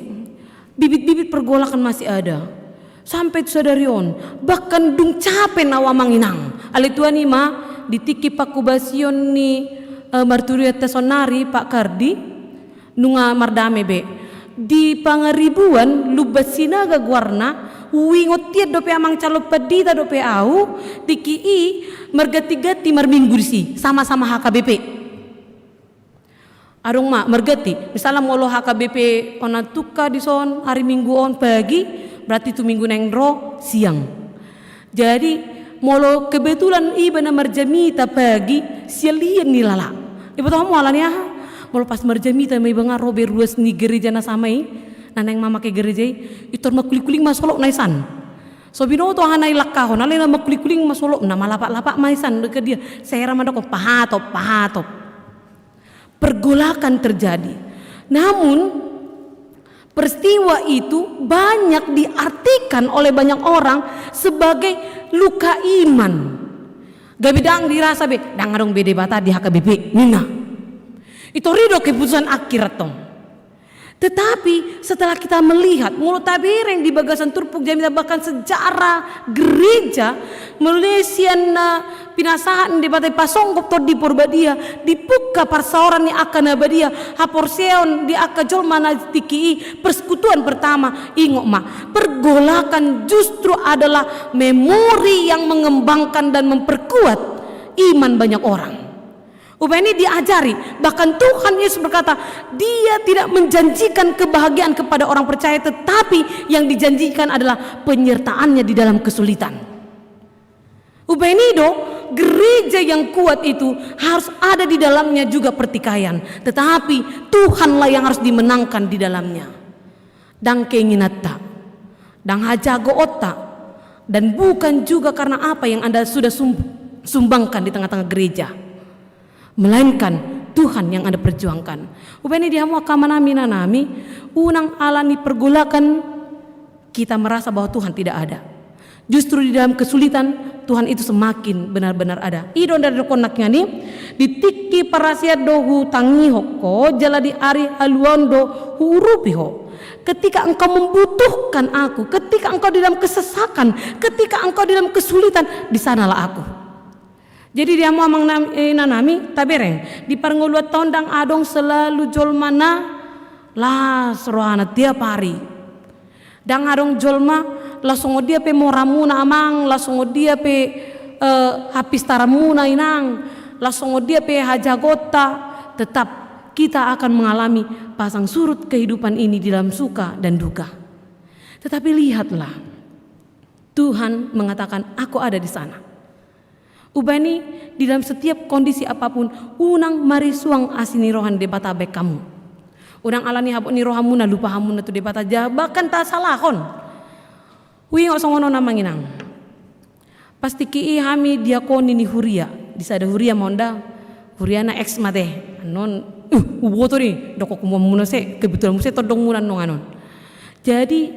bibit-bibit pergolakan masih ada sampai sadarion bahkan dung capek nawa manginang alituani ma ditiki pakubasion ni marturia tesonari Pak Kardi nunga mardame be di pangaribuan lubas sinaga guarna wingot tiad dope amang calo pedita dope au tiki mergati-gati marminggu si sama-sama HKBP arung mak mergati misalnya molo HKBP onatuka di son hari minggu on pagi berarti tu minggu nengro siang jadi molo kebetulan iba na marjamita pagi sialian ni lala ibu tahu mau alanya molo pas marjamita may banga robe ruas ni gereja na samai naneng mama ke gereja itor makuling-kuling masolok naisan so binoto hanay lakahon alay na makuling-kuling masolok na malapak-lapak maisan dekat dia saya ramadako pahatop pergolakan terjadi Namun peristiwa itu banyak diartikan oleh banyak orang sebagai luka iman. Gabidang dirasa be, dangadong bede bata di HKBP, nina. Itu ridho keputusan akhirat tong. Tetapi setelah kita melihat mulut tabireng di bagasan turpuk jamita bahkan sejarah gereja Malaysia na pinasahan di batai pasonggop to di porbadia dipuka parsaoran ni akan abadia haporseon di aka jolma na tiki persekutuan pertama ingok ma pergolakan justru adalah memori yang mengembangkan dan memperkuat iman banyak orang. Upaya ini diajari, bahkan Tuhan Yesus berkata dia tidak menjanjikan kebahagiaan kepada orang percaya, tetapi yang dijanjikan adalah penyertaannya di dalam kesulitan. Upaya ini gereja yang kuat itu harus ada di dalamnya juga pertikaian, tetapi Tuhanlah yang harus dimenangkan di dalamnya. Dan keinginata, dan hajago otak, dan bukan juga karena apa yang Anda sudah sumbangkan di tengah-tengah gereja, melainkan Tuhan yang Anda perjuangkan. Upaya ini dihamu akamanami nanami unang alani pergolakan kita merasa bahwa Tuhan tidak ada. Justru di dalam kesulitan Tuhan itu semakin benar-benar ada. Idon dari konaknya nih ditiki parasia dohu tangi hoko jala di ari haluando hurupiho. Ketika engkau membutuhkan aku, ketika engkau di dalam kesesakan, ketika engkau di dalam kesulitan, di sanalah aku. Jadi dia mau nanami tabereng di parnguluat tondang adong selalu jolmana las rohana tiap hari. Dang adong jolma langsung dia pe moramuna amang, langsung dia pe habis taramuna inang, langsung dia pe hajagota. Tetap kita akan mengalami pasang surut kehidupan ini di dalam suka dan duka. Tetapi lihatlah, Tuhan mengatakan aku ada di sana. Ubani di dalam setiap kondisi apapun unang marisuang asini rohan debata baik kamu. Unang alani habuk ni rohamuna lupa hamuna tu debata bahkan tak salahon. Wi ngok songono namanginang. Pasti ki hami diakoni ni huria. Disada huria monda. Huria na ex mate. Non uboto ni doko kumamuna se kebetulan muse todong munan nong anon. Jadi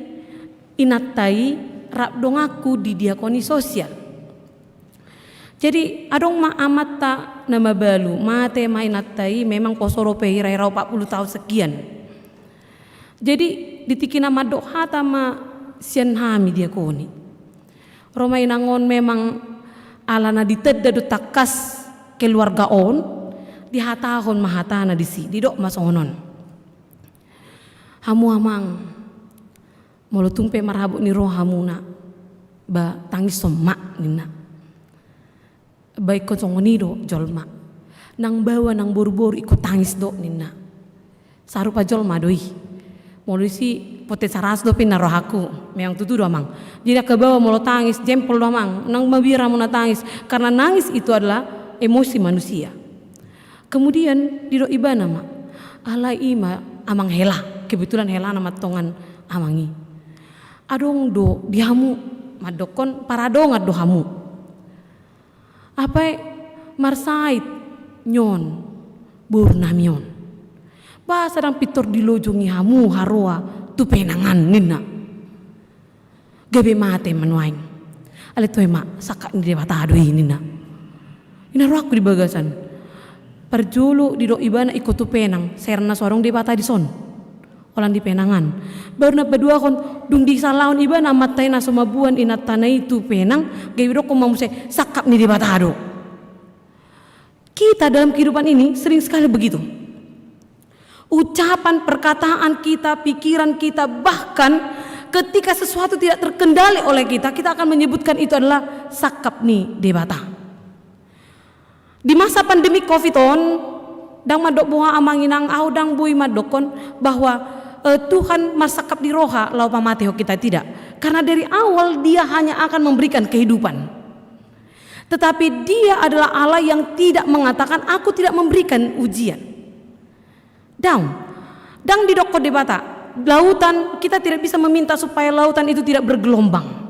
inatai rap dong aku di diakoni sosial. Jadi adong ma amata nama balu mate mainatai memang posoro pehirau 40 tahun sekian. Jadi ditiki nama dok hata ma sian hami dia koni. Romai nangon memang alana ditedda do takas keluarga on di hatahon mahatana disi di dok masongonon. Hamu amang molutumpe marhabuk ni rohamuna ba tangis somak nina. Baik ko songonido jolma nang bawa nang buru-buru ikut tangis do nina sarupa jolma doi molisi pote saras do pina rohaku meang tutu do amang jadi ke bawah molo tangis jempol do amang nang mabira muna tangis karena nangis itu adalah emosi manusia. Kemudian di do iba nama alai ima amang hela kebetulan hela nama tongan amangi adong do dihamu madokon paradongat do hamu apa marsait nyon burnamion ba sadang pitor dilojungi hamu haroa tu penangan nina gabe mate manuain ale toy ma sakak ni debata adoi nina ina roaku di bagasan perjulu di do ibana ikut tu penang serna sorong debata di son olan di penangan baru na berdua kon dung di salaon iba na matay na sumabuan inat tanay itu penang gairo ko mamuse sakap ni dibatado. Kita dalam kehidupan ini sering sekali begitu. Ucapan, perkataan kita, pikiran kita, bahkan ketika sesuatu tidak terkendali oleh kita, kita akan menyebutkan itu adalah sakap ni debata. Di masa pandemi Covid on dang madok buha amanginang au dang bui madokon bahwa Tuhan masakap di roha lau pamateo kita tidak, karena dari awal dia hanya akan memberikan kehidupan, tetapi dia adalah Allah yang tidak mengatakan aku tidak memberikan ujian. Dang di doko debata lautan kita tidak bisa meminta supaya lautan itu tidak bergelombang.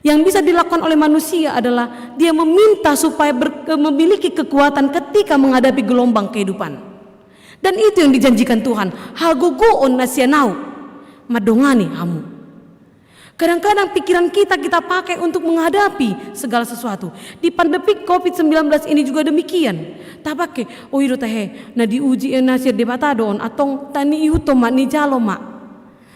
Yang bisa dilakukan oleh manusia adalah dia meminta supaya memiliki kekuatan ketika menghadapi gelombang kehidupan. Dan itu yang dijanjikan Tuhan. Hagogoon nasianau madongani hamu. Kadang-kadang pikiran kita pakai untuk menghadapi segala sesuatu. Di pandemi COVID-19 ini juga demikian. Tak pakai, oh itu teh, na diuji nasir debatadon atau tani ihuto mak ni jalo mak.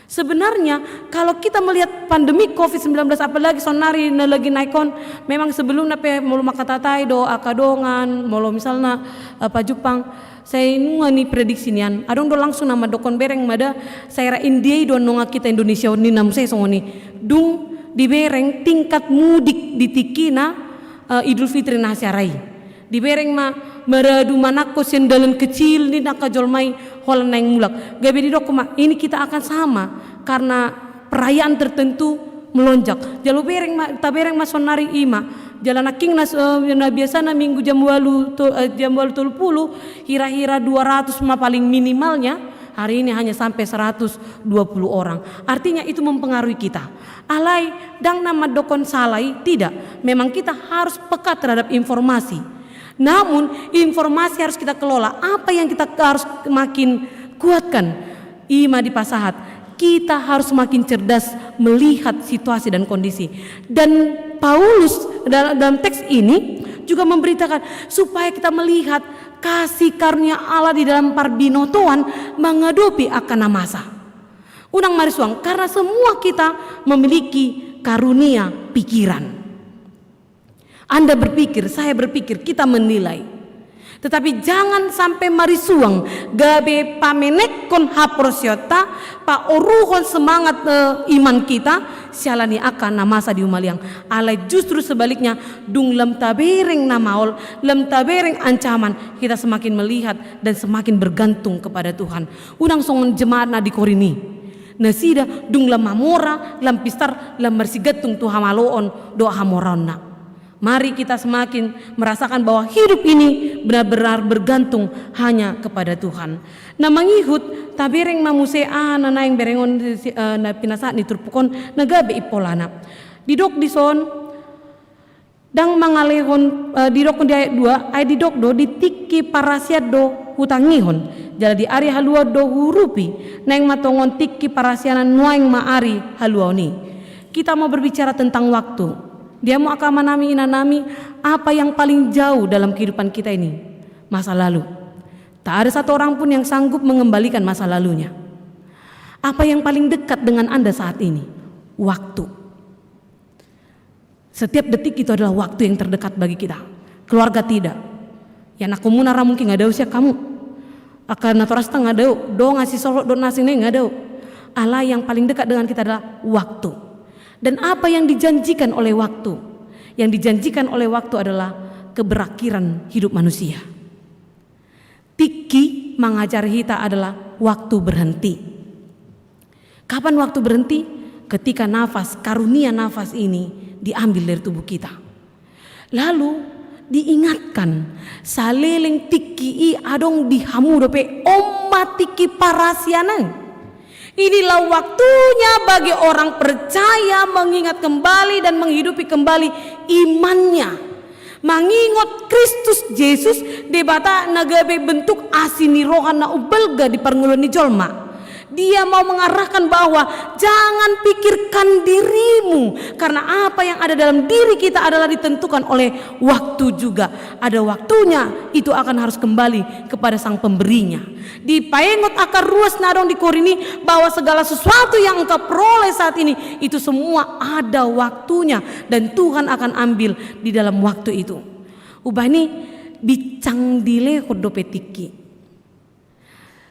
Sebenarnya kalau kita melihat pandemi COVID-19 apalagi sonari na lagi naikon, memang sebelum nape mulu makatatai do akadongan, mulu misalnya apa Jepang, saya nungani prediksi nian, adong do langsung nama dokon bereng mada, saya ra India do nonga kita Indonesia ni nam saya songoni, dung di bereng tingkat mudik di tikina Idul Fitri nasiarai, di bereng meradu manako sendalan kecil ni nakajolmai holan naing mulak. Gabe di dokoma ini kita akan sama karena perayaan tertentu melonjak. Jalu bereng tabereng masonari ima. Jalan aking na biasa na minggu jam 8 hira-hira 200 paling minimalnya. Hari ini hanya sampai 120 orang. Artinya itu mempengaruhi kita. Alai dang nama dokon salai tidak. Memang kita harus peka terhadap informasi. Namun informasi harus kita kelola. Apa yang kita harus makin kuatkan? Ima di pasahat, kita harus makin cerdas melihat situasi dan kondisi. Dan Paulus dalam teks ini juga memberitakan supaya kita melihat kasih karunia Allah di dalam parbinotoan menghadapi akan masa. Unang marisuang, karena semua kita memiliki karunia pikiran. Anda berpikir, saya berpikir, kita menilai. Tetapi jangan sampai marisuang gabe pamenekon haprosiota pa oruhon semangat iman kita sialani akan namasa di umaliang. Alai justru sebaliknya dung lem tabereng namaol, lem tabereng ancaman, kita semakin melihat dan semakin bergantung kepada Tuhan. Unang songon jemaat na di Korini. Nasida dung lem mamora, lem pistar, lem mersigatung Tuhan maloon doa hamorona. Mari kita semakin merasakan bahwa hidup ini benar-benar bergantung hanya kepada Tuhan. Na mangihut tabereng mamusea na naing berengon na pinasa ni turpukon nagabe ipolana. Didok dison dang mangalehon didok di ayat 2 ay didok do ditiki parasiat do hutangihon. Jadi di ari halua do hurupi naing matongon tiki parasianan nuaing maari haluaoni. Kita mau berbicara tentang waktu. Dia mau akan manami inanami apa yang paling jauh dalam kehidupan kita ini, masa lalu. Tak ada satu orang pun yang sanggup mengembalikan masa lalunya. Apa yang paling dekat dengan Anda saat ini? Waktu. Setiap detik itu adalah waktu yang terdekat bagi kita. Keluarga tidak. Ya nak komunara mungkin nggak ada usia kamu. Akan naturasta nggak ada. Do ngasih solok do nasi nggak ada. Allah yang paling dekat dengan kita adalah waktu. Dan apa yang dijanjikan oleh waktu? Yang dijanjikan oleh waktu adalah keberakhiran hidup manusia. Tiki mengajar kita adalah waktu berhenti. Kapan waktu berhenti? Ketika nafas, karunia nafas ini diambil dari tubuh kita. Lalu diingatkan, saleleng tiki adong dihamu dope omma tiki parasianan. Inilah waktunya bagi orang percaya mengingat kembali dan menghidupi kembali imannya. Mengingat Kristus Yesus debata nagabe bentuk asini rohana ubelga di parnguloni jolma. Dia mau mengarahkan bahwa jangan pikirkan dirimu, karena apa yang ada dalam diri kita adalah ditentukan oleh waktu juga. Ada waktunya itu akan harus kembali kepada sang pemberinya. Di paengot akar ruas nadong di Korini bahwa segala sesuatu yang engkau peroleh saat ini itu semua ada waktunya dan Tuhan akan ambil di dalam waktu itu. Ubani bicang dile kodopetiki.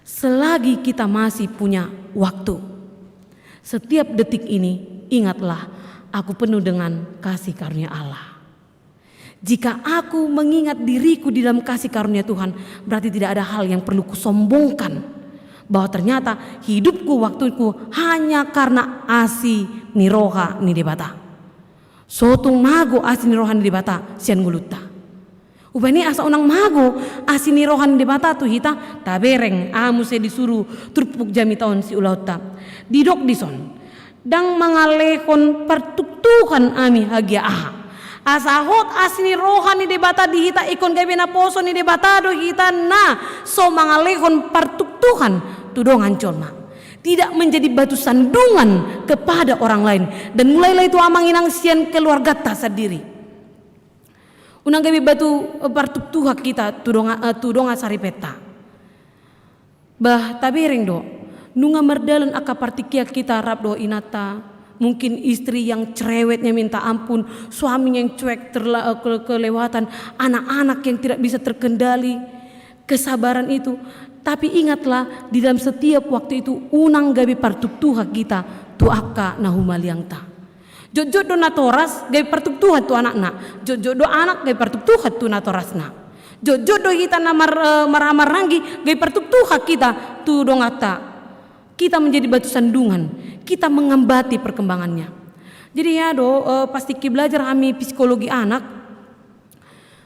Selagi kita masih punya waktu, setiap detik ini ingatlah aku penuh dengan kasih karunia Allah. Jika aku mengingat diriku di dalam kasih karunia Tuhan, berarti tidak ada hal yang perlu kusombongkan. Bahwa ternyata hidupku, waktuku hanya karena asi niroha ni debata. Sotung mago asi niroha ni debata sian nguluta. Ubani asa unang mago asini rohan di mata tu hita tabereng amu se disuruh turpuk jami tahun si ulauta didok dison dang mangalekon pertuktukan ami hagia aha Asahot asni rohani debata di hita ikon gabe na poso ni debata do hita na so mangalehon partuk Tuhan tudongan colma. Tidak menjadi batu sandungan kepada orang lain, dan mulailah itu amanginang sian keluarga ta sendiri. Unang gabe batu partuk Tuhan kita tudongan saripeta. Bah tabering do nunga merdalan aka partikia kita rap do inata. Mungkin istri yang cerewetnya minta ampun, suami yang cuek kelewatan, anak-anak yang tidak bisa terkendali, kesabaran itu. Tapi ingatlah, di dalam setiap waktu itu unang gabi partuk Tuhan kita tu aka nahumaliang ta. Jojo do natoras gabi partuk Tuhan tu anak-anak, jojo do anak gabi partuk Tuhan tu natorasna. Jojo do kita namar ranggi gabi partuk Tuhan kita tu dongata. Kita menjadi batu sandungan, kita mengambati perkembangannya. Jadi ya pasti belajar kami psikologi anak.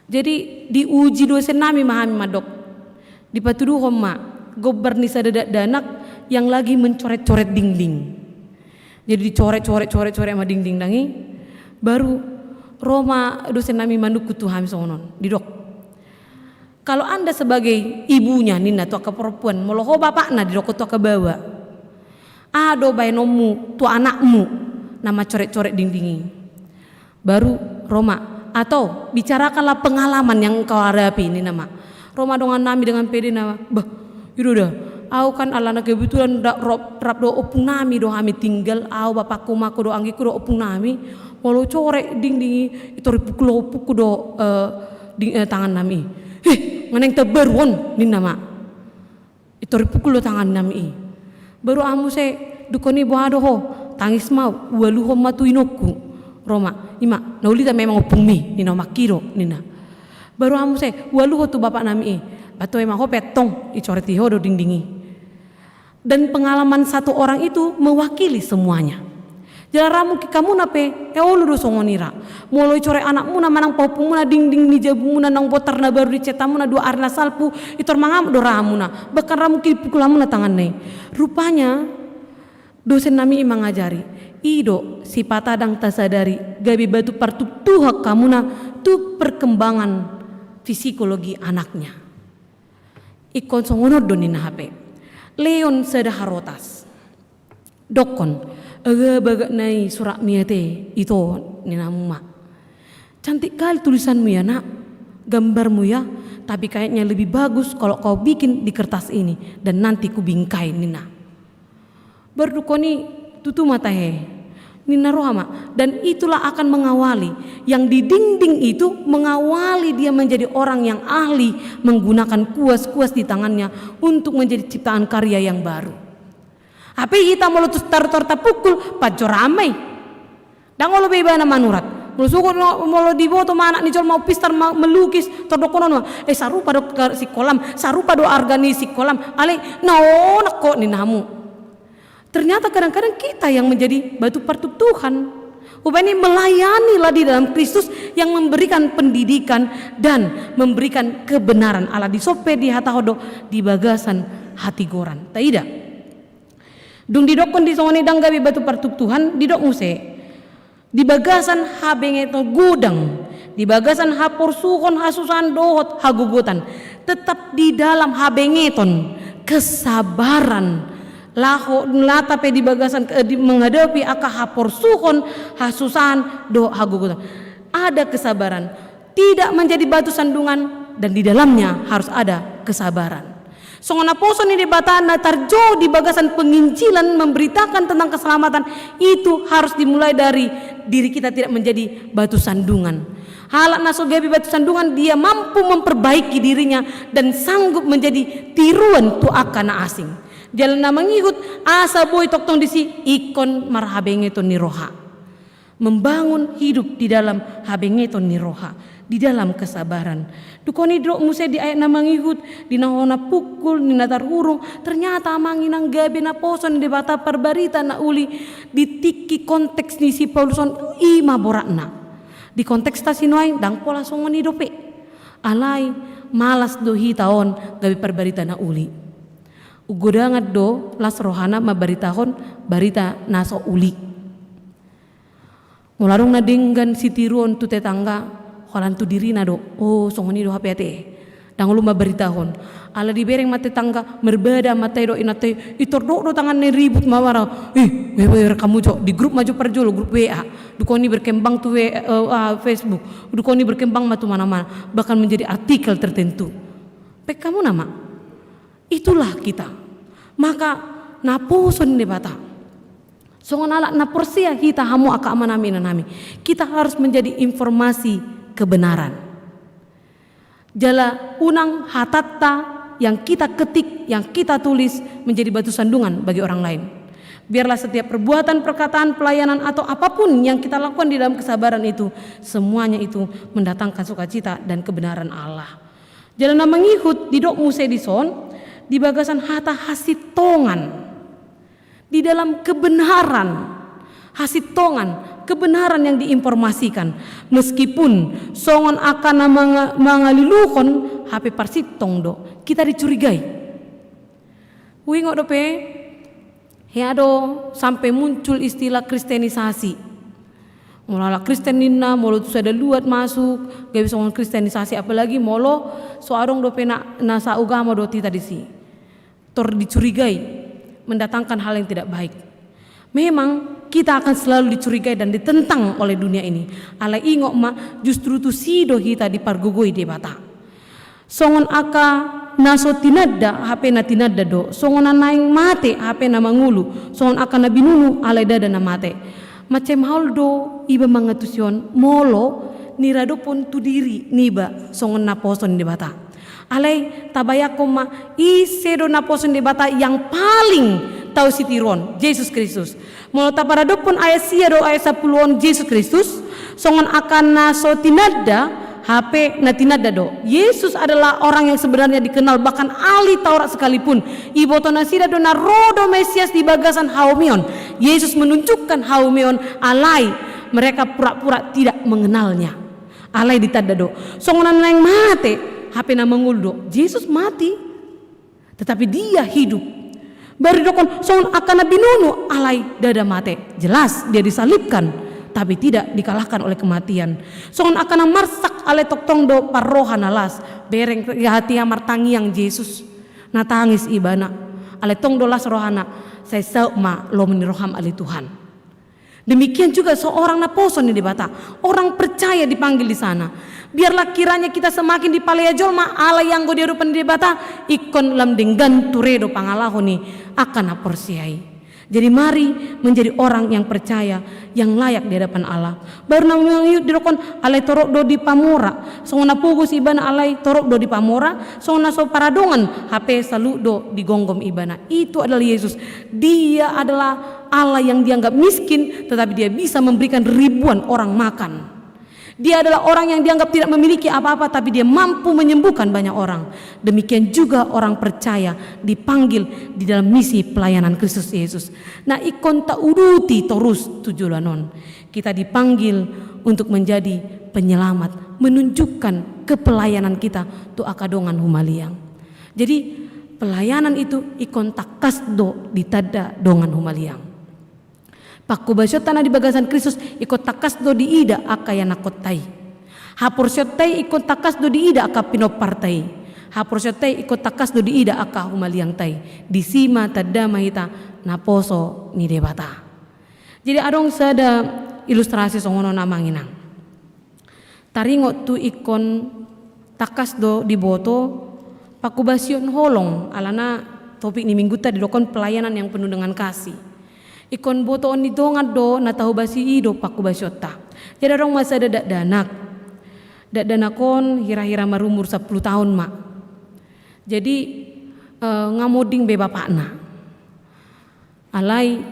Jadi diuji dosen nami mahami madok. Di patuduh homa gobar nisa dadak danak yang lagi mencoret-coret dinding. Jadi dicoret-coret sama dinding dangi. Baru Roma dosen nami manduku tuh kami sonon didok. Kalau Anda sebagai ibunya Nina tuh ke perempuan, moloho bapakna didok tuh ke bawah. Ado bainomu tu anakmu nama coret-coret dindingi. Baru Roma atau bicarakanlah pengalaman yang engkau hadapi ini nama. Roma dengan nami dengan pede nama. Bah, itu dah. Aku kan alana kebetulan rap do opung nami do kami tinggal. Aku bapakku maku do anggiku do opung nami. Walau corek dindingi itu pukul do tangan nami. Nganeng teberwon ni nama. Itu pukul do tangan nami. Baru amu se dukoni boado ho tangis mau walu ho matu inoku Roma ima naulita memang opung mi nina makiro nina. Baru amu se walu ho tu bapak nami atau emang ho petong icoreti ho do dindingi. Dan pengalaman satu orang itu mewakili semuanya. Jalamu kamu nape olu do songonira. Mulai core anakmu na manang paupung na dinding ni jabu na nang botar na baru dicetamu na dua arna salpu itor mangam do ramu na. Bahkan ramu ki pukulamu na tangan nei. Rupanya dosen nami imang ngajari. Ido si patadang tasadari gabi batu partuk tuha kamu na tu perkembangan psikologi anaknya. Ikon songonor do nina HP. Leon sedaharotas. Dokon aga baga nai surat miate itu nina muma. Cantik kali tulisanmu ya nak, gambarmu ya. Tapi kayaknya lebih bagus kalau kau bikin di kertas ini dan nanti ku bingkai nina. Berdukoni tutu mata nina rohama, dan itulah akan mengawali yang di dinding itu, mengawali dia menjadi orang yang ahli menggunakan kuas-kuas di tangannya untuk menjadi ciptaan karya yang baru. Apa kita mau letus tar-tar pukul pajor ramai. Dan kalau bebana manurat, mau suku mau diboto mana nih mau pistar melukis terdokonon sarupa do si kolam, sarupa do organis si kolam. Ale nak kok nih namu. Ternyata kadang-kadang kita yang menjadi batu partuk Tuhan. Upaya melayanilah di dalam Kristus yang memberikan pendidikan dan memberikan kebenaran Allah di sope di hatahodo di bagasan hati goran. Tidak. Dung didokon di songoni dang gabi batu partuk Tuhan didok muse di bagasan habengeton gudang, di bagasan hapor suhon hasusan dohot hagugutan, tetap di dalam habengeton kesabaran laho latape di bagasan menghadapi aka hapor suhon hasusan do hagugutan. Ada kesabaran, tidak menjadi batu sandungan, dan di dalamnya harus ada kesabaran. Songona poso ni debata na tarjo di bagasan penginjilan memberitakan tentang keselamatan itu harus dimulai dari diri kita tidak menjadi batu sandungan. Halak naso gabi batu sandungan, dia mampu memperbaiki dirinya dan sanggup menjadi tiruan tu akana asing. Jalan na mengikut asa boy toktong disi ikon marhabengeton ni roha. Membangun hidup di dalam habengeton ni roha, di dalam kesabaran. Dukoni drok muse di ayat na mangihut di nahona pukul ni natar hurung, ternyata manginang gabi na poson di bata perbarita na uli di tiki konteks ni si Pauluson ima borakna. Di konteks tasinuay dang pola songon ni dope. Alay malas do hitaon gabi perbarita na uli. Ugodangat do las rohana mabaritahon barita naso uli. Mularong na dinggan si tiruon tu tetangga, holan tu diri na do, oh songoni do hati-hati. Dang lu maberitahon, ala di bereng mate tangga merbeda mate do inate itor do tangan ne ribut mawara. Wewe kamu jo di grup maju perjolo grup WA. Dukoni berkembang tu Facebook. Dukoni berkembang matu mana-mana, bahkan menjadi artikel tertentu. Pek kamu nama. Itulah kita. Maka naposon debata. Songon ala naporsia kita hamu aka amanami nanami. Kita harus menjadi informasi kebenaran. Jala unang hatatta yang kita ketik, yang kita tulis menjadi batu sandungan bagi orang lain. Biarlah setiap perbuatan, perkataan, pelayanan atau apapun yang kita lakukan di dalam kesabaran itu, semuanya itu mendatangkan sukacita dan kebenaran Allah. Jala na mangihut di dok muse dison di bagasan hata hasitongan. Di dalam kebenaran, hasitongan, kebenaran yang diinformasikan. Meskipun songon akan mangaliluhon HP parsitong do, kita dicurigai. Wingok dope, heado sampai muncul istilah kristenisasi. Mulala Kristen nina, molo tu ada luat masuk, gak bisa ngomong kristenisasi apalagi molo soarong dope na sa ugama do tita disi. Tor dicurigai. Mendatangkan hal yang tidak baik. Memang kita akan selalu dicurigai dan ditentang oleh dunia ini. Ala ingok ma justru tu sido kita dipargugoi debata. Songon aka naso tinadda HP na tinadda do. Songon naing mate HP na mangulu. Songon aka na binunu ala dada na mate. Macam hal do iba mangatusyon molo nirado pun tu diri niba songon naposon debata. Alay tabayako ma isedo na poson debata yang paling tahu si tiron Yesus Kristus. Mula taparado pun ayat sia do ayat 10 Yesus Kristus songon akan naso tinadda HP na tinadda do. Yesus adalah orang yang sebenarnya dikenal bahkan ahli Taurat sekalipun. Iboto nasida do na rodo Mesias di bagasan Haumion. Yesus menunjukkan Haumion alai mereka pura-pura tidak mengenalnya. Alai ditadda do. Songonan yang mate HP na menguldo, Yesus mati, tetapi dia hidup. Baru dokon songon akan binunu alai dada mate. Jelas dia disalibkan, tapi tidak dikalahkan oleh kematian. Songon akan marsak alai toktong do parrohan alas, bereng hati martangi yang Yesus. Natangis ibana, alai tong dolas rohana, saya sauma lo meniroham alai Tuhan. Demikian juga seorang naposon di debata, orang percaya dipanggil di sana. Biarlah kiranya kita semakin dipalaya jolma ala yang go diarupan di debata ikon lam denggan turedo pangalahoni akan aporsiai. Jadi mari menjadi orang yang percaya, yang layak di hadapan Allah. Baru namanya yuk dirokon alai torok do di pamora, songona pugus ibana alai torok do di pamora, songona so paradongan HP salu do di gonggom ibana. Itu adalah Yesus. Dia adalah Allah yang dianggap miskin, tetapi dia bisa memberikan ribuan orang makan. Dia adalah orang yang dianggap tidak memiliki apa-apa, tapi dia mampu menyembuhkan banyak orang. Demikian juga orang percaya dipanggil di dalam misi pelayanan Kristus Yesus. Nah ikon tak uruti terus tujuanon. Kita dipanggil untuk menjadi penyelamat, menunjukkan kepelayanan kita tu akadongan humaliang. Jadi pelayanan itu ikon takasdo ditada dongan humaliang. Pakubasyot tanah di bagasan Kristus ikut takas do di ida aka yang nakotai. Hapursyot tay ikut takas do di ida aka pinopartai. Hapursyot tay ikut takas do di ida aka humaliang tay. Disima tada mahita naposo ni debata. Jadi adong sada ilustrasi songono namanginang. Taringot tu ikon takas do di boto pakubasyon holong alana topik ni minggu tadi dokon pelayanan yang penuh dengan kasih. Ikon boto on didongat do na tahu basi ido paku basyota. Jadi orang masa ada danak kon hira-hira marumur 10 tahun mak. Jadi ngamoding be bapakna. Alai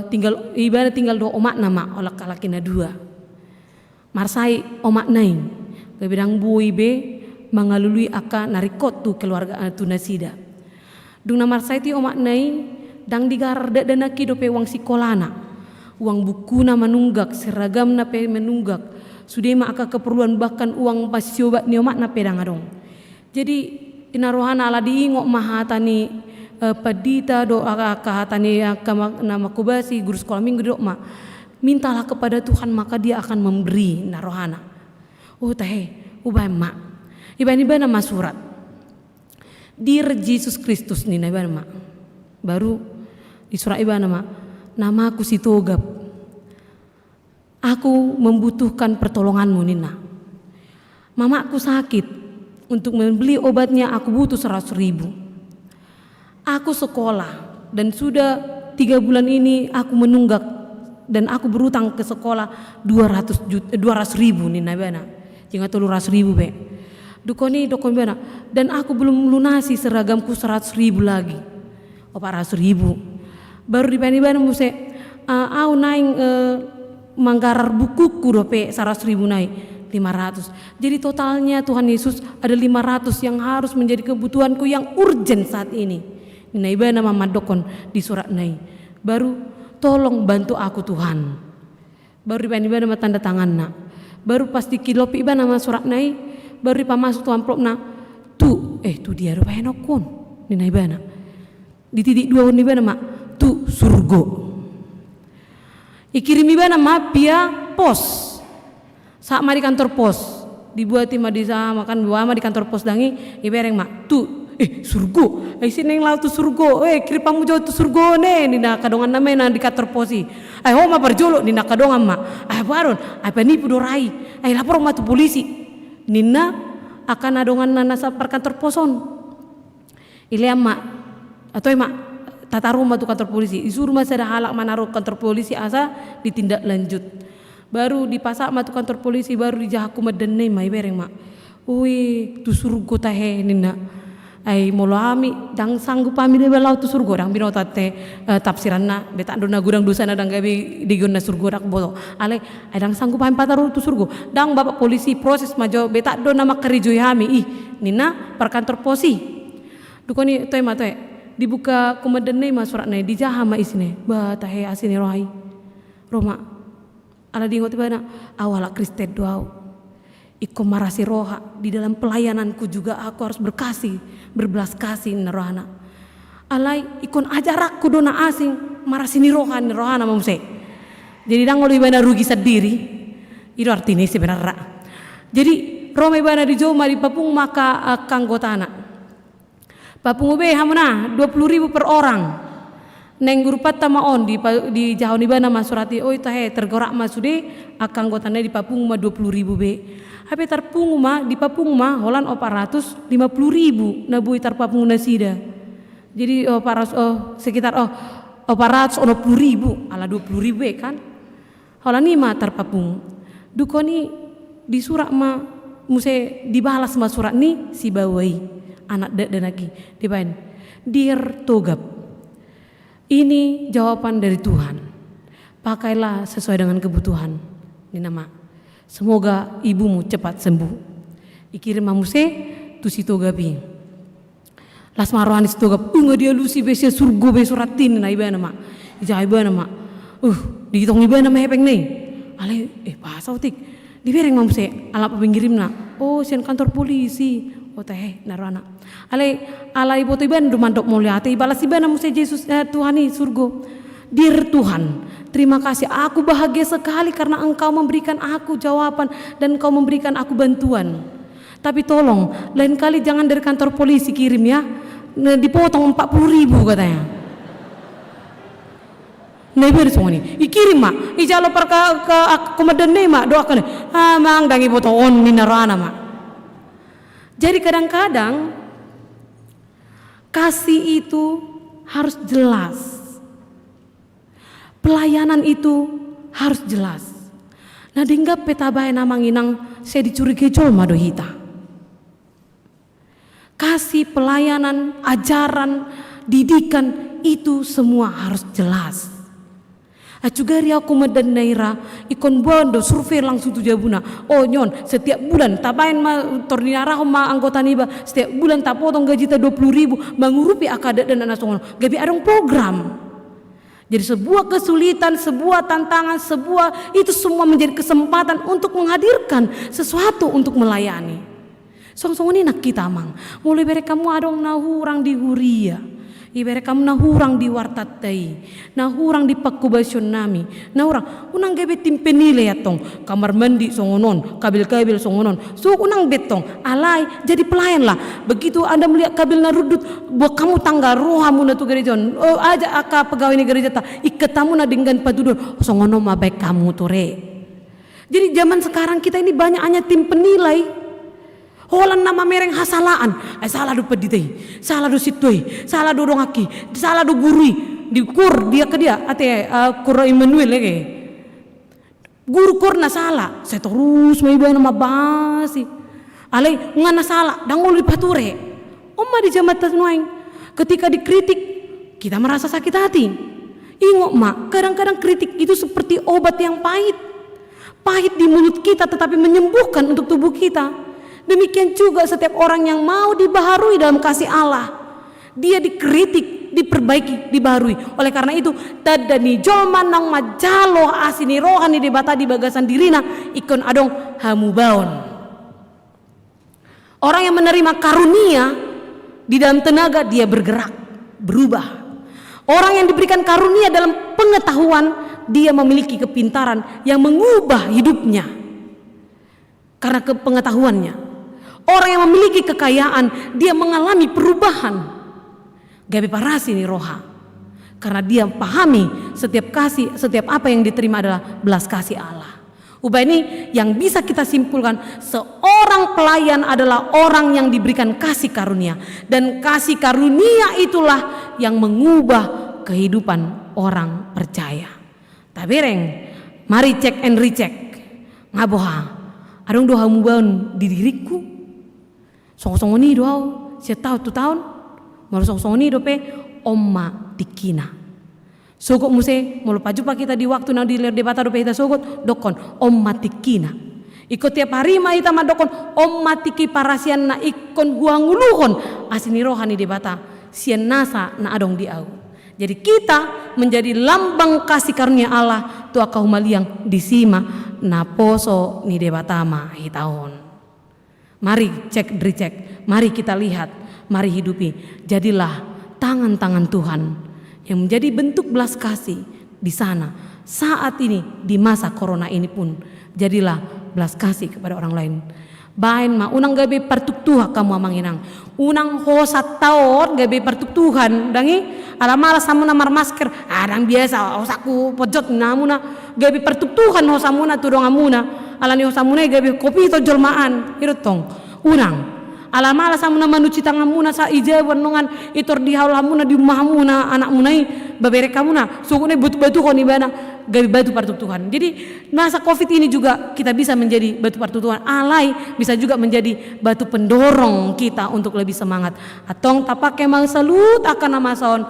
tinggal ibarat tinggal do omak nama olak kalakina dua. Marsai omak naing. Bebedang bui be mangalului aka narikot tu keluarga tu nasida. Dung na marsai ti omak naing dang digarar dana kido pe uang sikolana, uang bukuna manunggak, seragam na pe menunggak, sudema aka keperluan bahkan uang pasiobat niomak na pedang adong. Jadi inarohana ala diingok mahatani padita do aka hatani aka nama kubasi guru sekolah minggu do ma mintalah kepada Tuhan maka Dia akan memberi narohana. Oh tahe, ubah mak. Iba nama surat. Dear Jesus Kristus nih iba nama. Baru di surat iba nama aku si Togap. Aku membutuhkan pertolonganmu Nina. Mama aku sakit. Untuk membeli obatnya aku butuh 100.000. Aku sekolah dan sudah 3 bulan ini aku menunggak dan aku berutang ke sekolah 200.000 Nina bana. Jangan 300.000 be. Dukoni bana. Dan aku belum lunasi seragamku 100.000 lagi. 400.000. Baru di bana muse au naing manggarar bukuku dope 100.000 naik 500. Jadi totalnya Tuhan Yesus ada 500 yang harus menjadi kebutuhanku yang urgent saat ini. Nina iba nama madokon di surat nai. Baru tolong bantu aku Tuhan. Baru iba nama tanda tangan na. Baru pasti kilopi iba nama surat nai. Baru iba masuk tu amplop na. Tu dia rupa enokon. Nina iba na. Di titik 2 iba nama tu surgo. Ikirim iba nama via pos. Sama di kantor pos. Dibuat di sama kan buama di kantor pos dangi ibereng mak tu surgo. Sini yang laut tu surgo. Kirim pamu jauh tu surgo ne nina kadongan namena di kantor posi. Homa berjolo nina kadongan mak. Baron apa ni pudorai. Lapor ma tu polisi. Nina akan adongan nana sa per kantor poson. Ile mak atau mak tata rumah tu kantor polisi. Disuruh masa ada halak manaruh kantor polisi asa ditindak lanjut. Baru dipasak matu kantor polisi baru dijahaku medene mai bereng mak. Tu surgo tahe nina. Molo ami dang sanggup ami le balau tu surgo dang bino tate tafsiranna beta dona gudang dosana dang gabi digonna surgo dak boto. Ale dang sanggup ami pataru tu surgo. Dang bapak polisi proses majo beta dona makarijoy ami nina per kantor posi. Dukoni toy matoy dibuka kumedene ma surat nai dijaha ma isine. Ba tahe asine rohai. Roma ala di ngoti bana awala Kristen doau. Iko marasi roha di dalam pelayananku juga aku harus berbelas kasih rohana. Alai ikon ajarakku dona asing marasi ni rohana mamuse. Jadi dang ngoli bana rugi sendiri. Itu artinya sebenarnya. Jadi Roma bana di Joma di Papung maka kanggotana. Papung ube hamuna 20.000 per orang. Neng gurupat tamaon di jauh ni bana masurati tahe tergorak masude akang gotane di Papung ma 20.000 be. Hape tarpung ma di Papung ma holan 450.000 na bui tarpapung nasida. Jadi sekitar 460.000 ala 20.000 be kan. Holan ni ma tarpapung. Dukoni di surat ma muse dibalas ma surat ni si bawai anak danaki di bain. Dear Togap. Ini jawaban dari Tuhan. Pakailah sesuai dengan kebutuhan. Ini nama. Semoga ibumu cepat sembuh. Ikirim mamuse tu si Togapi. Las marohan si Togap. Unga dia lusi besia surgo be suratin na iba nama. Ija iba nama. Dihitung iba nama hepeng nih. Ale bahasa utik. Dibereng mamuse ala pengkirim na. Sian kantor polisi. Teh narana. Ala ibu tiban dumandok mulia ate balas ibana muse Yesus Tuhan ini surgo. Dear Tuhan, terima kasih aku bahagia sekali karena Engkau memberikan aku jawaban dan Engkau memberikan aku bantuan. Tapi tolong lain kali jangan dari kantor polisi kirim ya. Dipotong 40.000 katanya. Neber semua ini. Ikirim mak. Ijalo per ke komandan mak doakan. Mang dangi foto on minarana mak. Jadi kadang-kadang kasih itu harus jelas. Pelayanan itu harus jelas. Nah dinggap petabai namanginang saya dicurigai colma dohita. Kasih pelayanan, ajaran, didikan itu semua harus jelas. Acugari aku medan naira ikon bondo survei langsung tujabuna. Nyon setiap bulan tabain ma torninara ma anggota niba setiap bulan tak potong gaji ta 20.000 mangurupi akadat dan anak songon. Gabi adong program. Jadi sebuah kesulitan, sebuah tantangan, itu semua menjadi kesempatan untuk menghadirkan sesuatu untuk melayani. Song-song ini nak kita mang. Mulai dari kamu adong nahu orang di huria. Ibere kamu na hurang di wartatai, na hurang di pakubasyon nami, na hurang unang gabi timpenile ya tong kamar mandi songonon, kabil-kabil songonon. So unang betong alay jadi pelayan lah. Begitu Anda melihat kabil na rudut, buat kamu tangga rohamu na tu gerejon. Oh aja aka pegawai ni gereja ta iketamu na dengan padudun songonon mabaik kamu tore. Jadi zaman sekarang kita ini banyak hanya tim penilai. Holan nama mereng hasalaan, salah do peditei, salah do situi, salah do dongaki, salah do gurui, dikur dia ke dia, ate kur Immanuel lagi. Guru kur na salah, saya terus may iba nama basi. Alay ngana salah, dangol di pature. Oma di jamat tasnuaing, ketika dikritik kita merasa sakit hati. Ingok mak, kadang-kadang kritik itu seperti obat yang pahit. Pahit di mulut kita tetapi menyembuhkan untuk tubuh kita. Demikian juga setiap orang yang mau dibaharui dalam kasih Allah. Dia dikritik, diperbaiki, dibaharui. Oleh karena itu, tadani jolman nang majalo asini rohani debata di bagasan dirina ikon adong hamubaon. Orang yang menerima karunia di dalam tenaga dia bergerak, berubah. Orang yang diberikan karunia dalam pengetahuan dia memiliki kepintaran yang mengubah hidupnya karena pengetahuannya. Orang yang memiliki kekayaan dia mengalami perubahan. Gabe parasi ni roha. Karena dia pahami setiap kasih, setiap apa yang diterima adalah belas kasih Allah. Ubah ini yang bisa kita simpulkan, seorang pelayan adalah orang yang diberikan kasih karunia. Dan kasih karunia itulah yang mengubah kehidupan orang percaya. Tabereng, mari cek and recheck. Ngaboha, adong doa mubaun di diriku. Song-song ni doa, saya tahu 2 tahun. Malu song-song ni dope omma dikina. Sogok muse malu pajupa kita di waktu nang di ler debata dope kita sogot dokon omma dikina. Ikut tiap hari mah kita madokon omma tiki parasian na ikon guanguluhon asini rohani debata sien nasa na adong diau. Jadi kita menjadi lambang kasih karunia Allah tua kahumaliang disima na poso ni debatama hitaon. Mari cek recheck, mari kita lihat, mari hidupi. Jadilah tangan-tangan Tuhan yang menjadi bentuk belas kasih di sana. Saat ini di masa corona ini pun jadilah belas kasih kepada orang lain. Bain ma unang gabi partuk Tuhan kamu amanginang. Unang hosat taon gabi partuk Tuhan dangi alamala samuna mar masker adang biasa osaku pojot namuna gabi partuk Tuhan hosamuna tudong amuna alani hosamuna gabi kopi to jolmaan irutong unang alamala samuna manuci tangamuna sa ijawan nongan itor di haulamuna di rumahmuna anak munai babere kamuna sukune batu-batu kon ibana gabi batu partuk Tuhan. Jadi masa Covid ini juga kita bisa menjadi batu partuk Tuhan. Alai bisa juga menjadi batu pendorong kita untuk lebih semangat. Atong tapake mang salut akan nama saon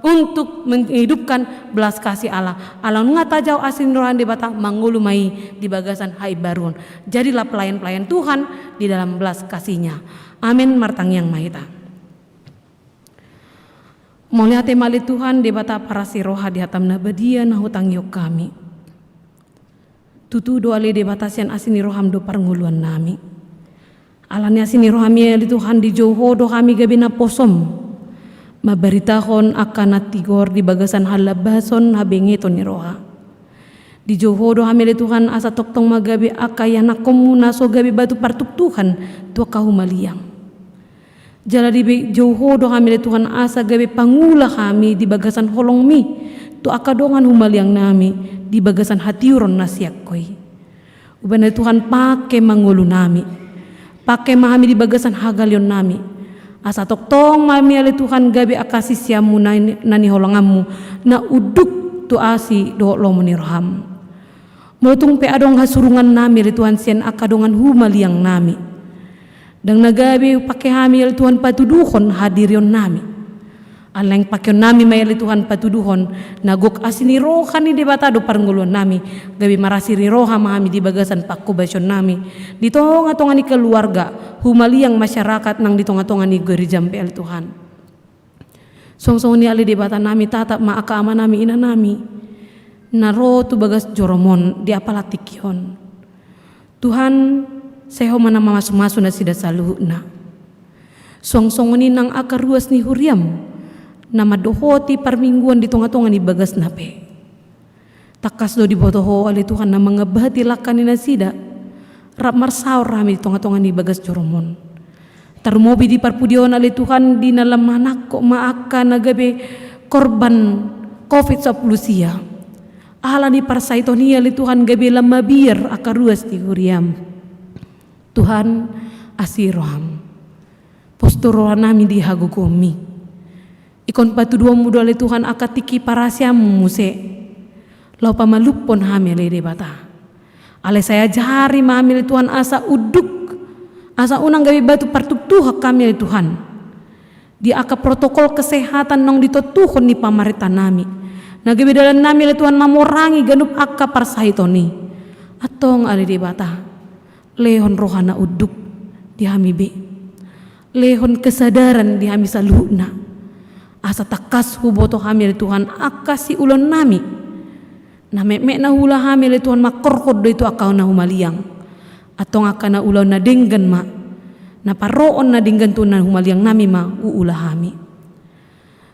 untuk menghidupkan belas kasih Allah. Allah ngatajau asin rohan di batang mangulumai di bagasan hai barun. Jadilah pelayan-pelayan Tuhan di dalam belas kasihnya. Amin martang yang mahita. Moliate mali Tuhan di bata parasi roha di hatam nabadia na hutang yok kami. Tutu doa le di batasian asini roham do parnguluan nami. Alani asini rohami li Tuhan di joho do kami gabina posom. Mabaritahon akan natigor di bagasan halabason habengeton ni roha. Di joho do kami li Tuhan asa toktong magabi akayana komuna so gabi batu partuk Tuhan tua kahumaliang. Jala di jauh do kami Tuhan asa gabe pangula kami di bagasan holong mi tu akadongan humaliang nami di bagasan hatiuron nasiak koi. Uban Tuhan pake mangulu nami, pake mahami di bagasan hagalion nami. Asa toktong mami ali Tuhan gabe akasi siamu nani holongamu na uduk tu asi do lo menirham. Mulutung pe adong hasurungan nami ali Tuhan sian akadongan humaliang nami. Dan nagabi pakai hamil Tuhan patuduhon hadirion nami. Aleng pakyon nami mayali Tuhan patuduhon nagok asini roha ni debata do parnguluan nami. Gabi marasiri roha mahami di bagasan pakubasyon nami. Ditonga-tonga ni keluarga humaliang masyarakat nang ditonga-tonga ni gereja MPL Tuhan. Song-song ni ali debata nami tatap maaka ama nami ina nami. Naro tu bagas joromon di apalatikyon. Tuhan seho mana masu-masu na sida saluhna. Song-song ni nang akaruas ni huriam nama dohoti permingguan di tonga-tonga ni bagas nape. Takas do di botoho ali Tuhan na mengebahati lakan ni nasida. Rap marsaur rami di tonga-tonga ni bagas joromon. Termobi di parpudion ali Tuhan di nalam manak kok maaka nagabe korban COVID-19 sia. Ala ni parsaitoni ali Tuhan gabe lamabir akaruas di huriam. Tuhan asiroham. Posturohan nami di hagugomi. Ikon patuduam mudo ali Tuhan akatiki parasiam muse. Lau pamalupon hamil di bata. Ale saya jari mamil Tuhan asa uduk. Asa unang gabi batu partuktuha kami Tuhan. Di aka protokol kesehatan nong ditotuhon ni pamarita nami. Nagabi dalam nami Tuhan namorangi ganup aka parsahitoni. Atong ali di bata. Lehon rohana uduk di hamibe. Lehon kesadaran di hami saluhna. Asa takas huboto hamil Tuhan akasi ulon nami. Na mek na hula hamil Tuhan makorkod do itu akaw na humaliang. Atong akan na ulaw na denggan ma. Na paroon na denggan tu na humaliang nami ma uula hami.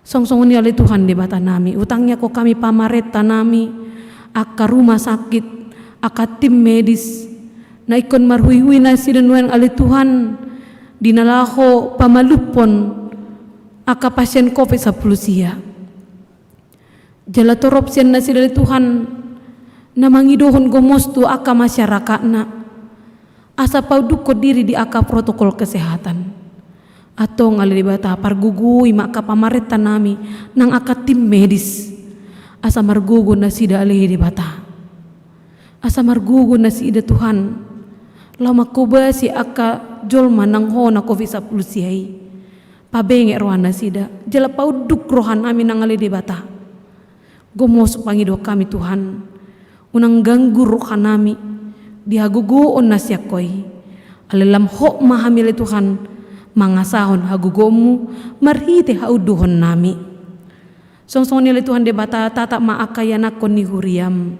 Songsongon ni ali Tuhan di bata nami. Utangnya ko kami pamareta nami. Aka rumah sakit. Aka tim medis. Na ikon marhui-hui na sinunuan ali Tuhan. Dinalaho pamalupon. Aka pasien COVID-19 sia. Jala torop sian na sila Tuhan na mangidohon gomostu aka masyarakat na asa pauduk diri di aka protokol kesehatan atau ngali bata pargugui maka pamareta nami nang aka tim medis asa margugu na sida alihi di bata asa margugu na sida Tuhan lama kubasi aka jolma nang ho na COVID-19 siai pabenge rohana sida jala pauduk rohan nami nang ali di bata. Gomos pangido kami Tuhan unang ganggu roha nami dihagugoon na siya koy alalam ho mahamili Tuhan mangasahon hagugomu marhite hauduhon nami songsong nila Tuhan debata tata maakayan ako ni huriam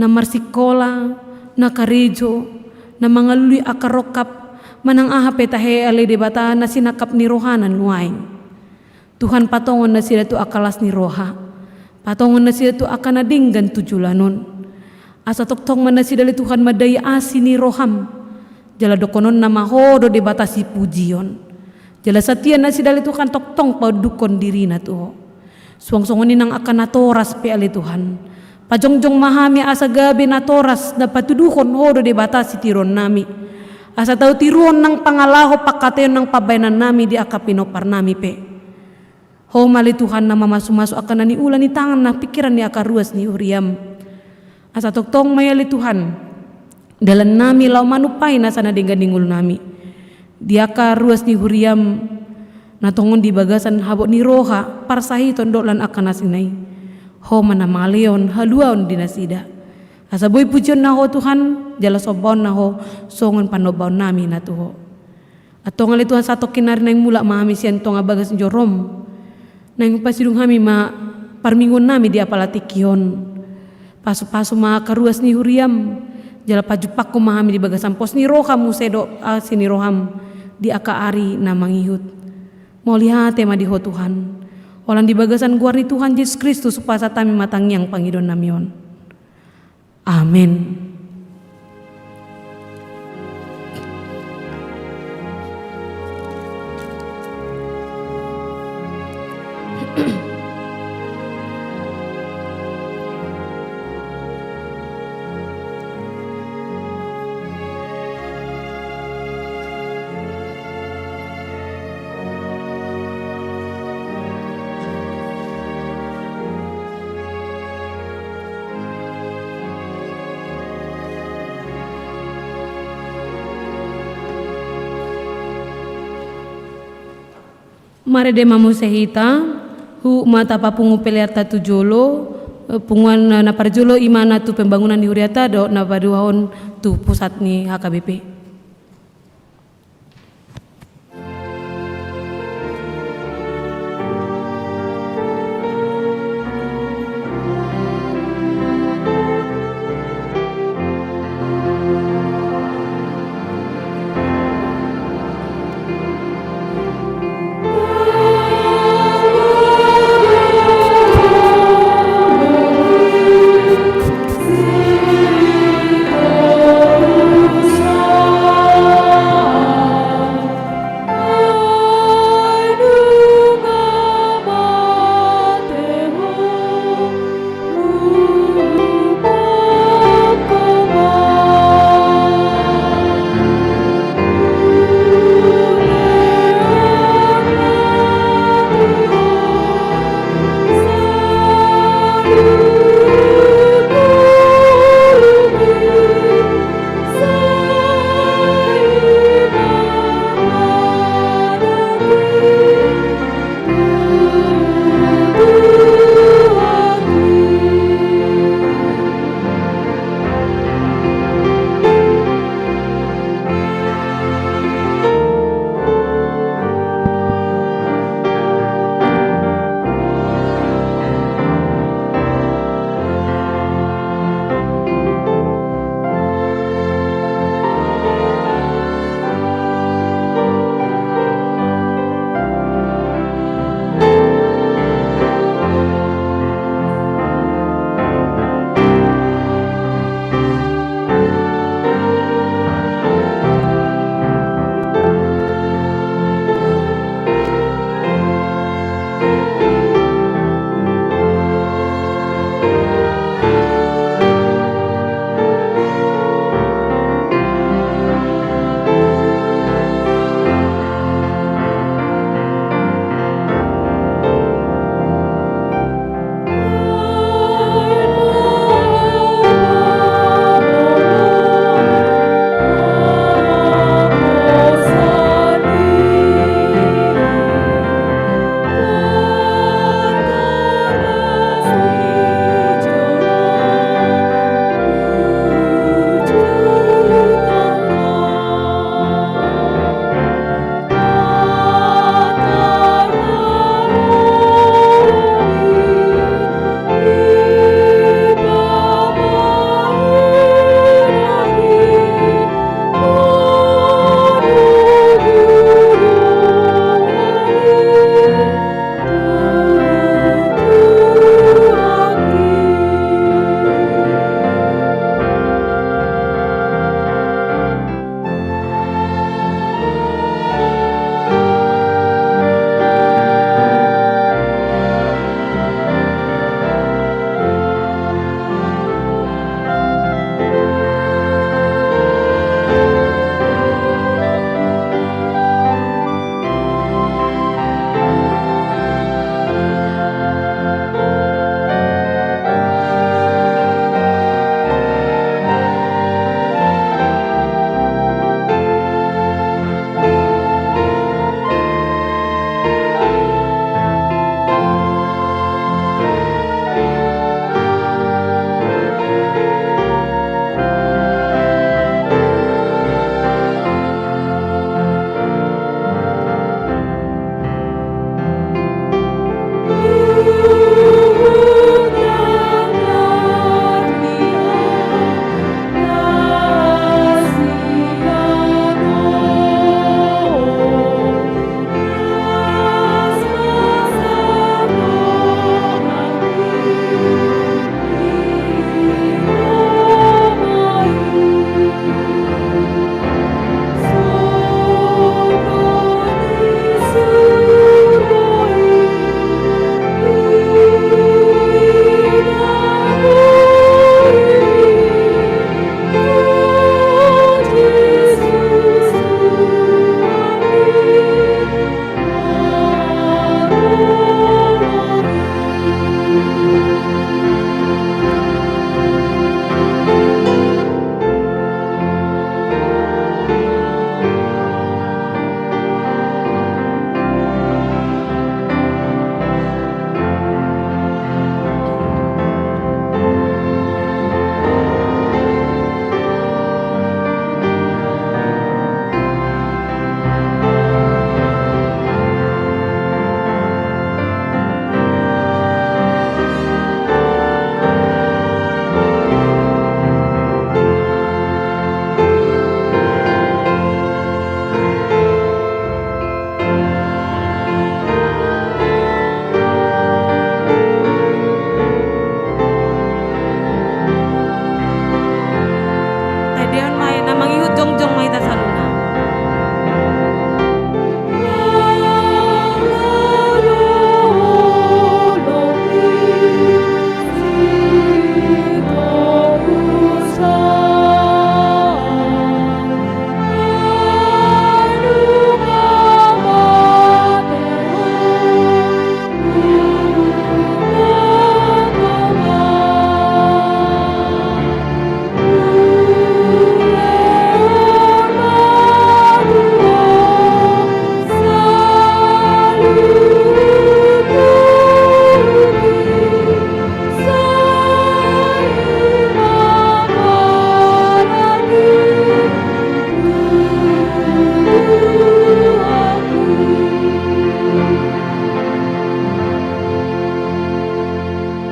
na marsikola na karejo na mangaluli akarokap manang ahape tahe ali debata na sinakap ni rohanan luaing Tuhan patongon na sila tu akalas ni roha patongon na sila tu akan nadinggan tujulanon. Asa toktong man na sila Tuhan madaya asi ni roham. Jala dokonon na mahodo de batasi pujion. Jala satian na sila Tuhan toktong paudukon diri na to. Suang-suangin nang akan natoras pe ali Tuhan. Pajongjong mahami asa gabi natoras na patudukon hodo de batasi tiron nami. Asa tau tiron ng pangalaho pakateon ng pabayanan nami di akapinopar nami pe. Ho mali Tuhan na mamasu-masu akan ni ulan ni tangan na pikiran ni akaruas ni uriam. Asa toktong mayali Tuhan. Dalam nami lau manupay na sana dinggan-dingul nami. Di akaruas ni uriam. Natongon di bagasan habok ni roha. Parsahi tondolan akan nasinay. Ho manamaleon haluaon dinasida. Asa boy pujion na ho Tuhan. Jala sobon na ho. Songon panobaon nami na to ho. Atong ali Tuhan sato kinari na yung mula mahami siyan tong abagas jorom. Nang pasidung kami ma parmingon nami di apalatikion. Pasu-pasu ma karuas ni huriam. Jala pajupak ko mahami di bagasan pos ni roham musedo sini roham di aka ari na mangihut. Mau lihat tema di ho Tuhan. Walang di bagasan guar ni Tuhan Yesus Kristus supaya tami matangyang pangidon namion. Amin. Mare de mamu sehita hu mata papungu peleata tujolo punguan na parjolo imana tu pembangunan di Huriata do na paduahon tu pusat ni HKBP.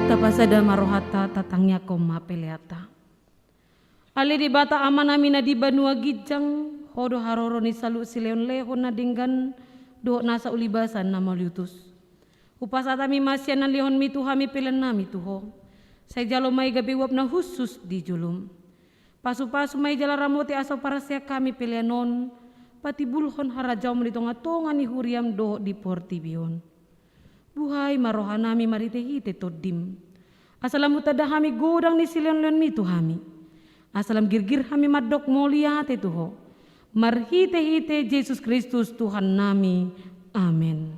tapasada marohata tatangnya koma peleata. Ale di bata amanami na di banua gijang hodo haroro ni salu sileon lehon na dinggan do nasa ulibasan na maliutus. Upasatami masyan na lehon mi tuhami pelen nami tuho. Say jalo may gabi wap na husus di julum. Pasu-pasu may jala ramote aso para siya kami pelenon. Pati bulhon harajaw melitong atongan ni huriam do di portibion. Buhay marohanami maritehite todim. Asalam utadahami godang ni sileon-leon mi tuhami. Asalam girgir kami madok mulia te tuho. Marhite-hite Yesus Kristus Tuhan nami. Amin.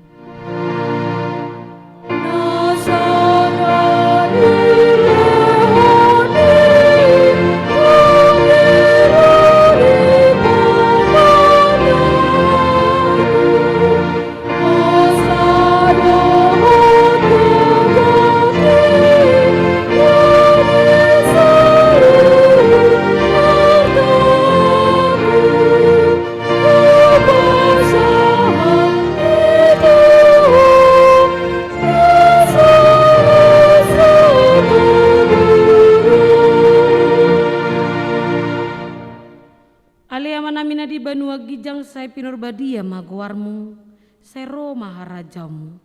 Banua gijang say pinurbadia magwarmu, say Roma harajamu.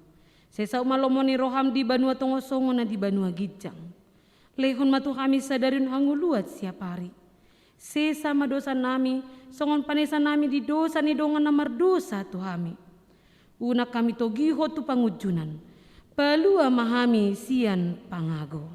Say sa umalomoni roham di banua tongosongo na di banua gijang. Lehon matu kami sadarin hanguluat siap hari. Say sama dosa nami, songon panesa nami di dosa ni dongan na mardosa tuhami. Una kami togiho tu pangujunan, palua mahami sian pangago.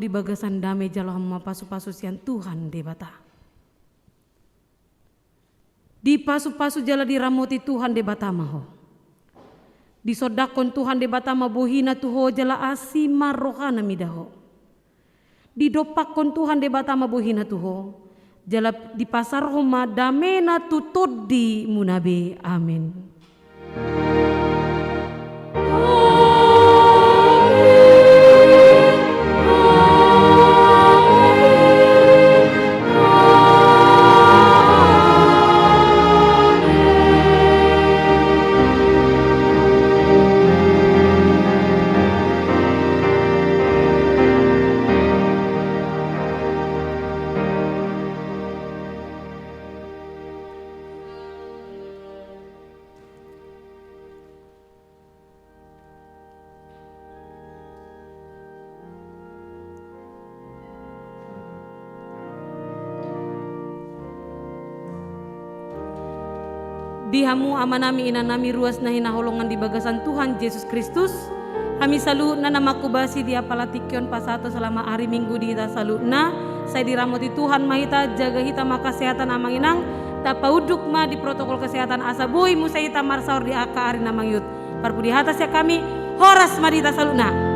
Bagasan damai jalo hama pasu-pasu sian Tuhan di bata. Di pasu-pasu jala diramoti Tuhan di bata maho. Di sodakon Tuhan di bata mabohina tuho jala asima rohana midaho. Di dopakon Tuhan di bata mabohina tuho jala di pasar homa damena tutod di munabe. Amin. Dihamu amanami inanami ruas na hinaholongan di bagasan Tuhan Yesus Kristus. Kami salu na namakubasi di apalatikyon pasato selama hari minggu di ita salu na. Saya diramoti Tuhan mahita jaga hita makasehatan amang inang. Tapauduk ma di protokol kesehatan asabuy musa hita marsaur di aka hari namang yut. Parpudi hatas ya kami horas madita salu na.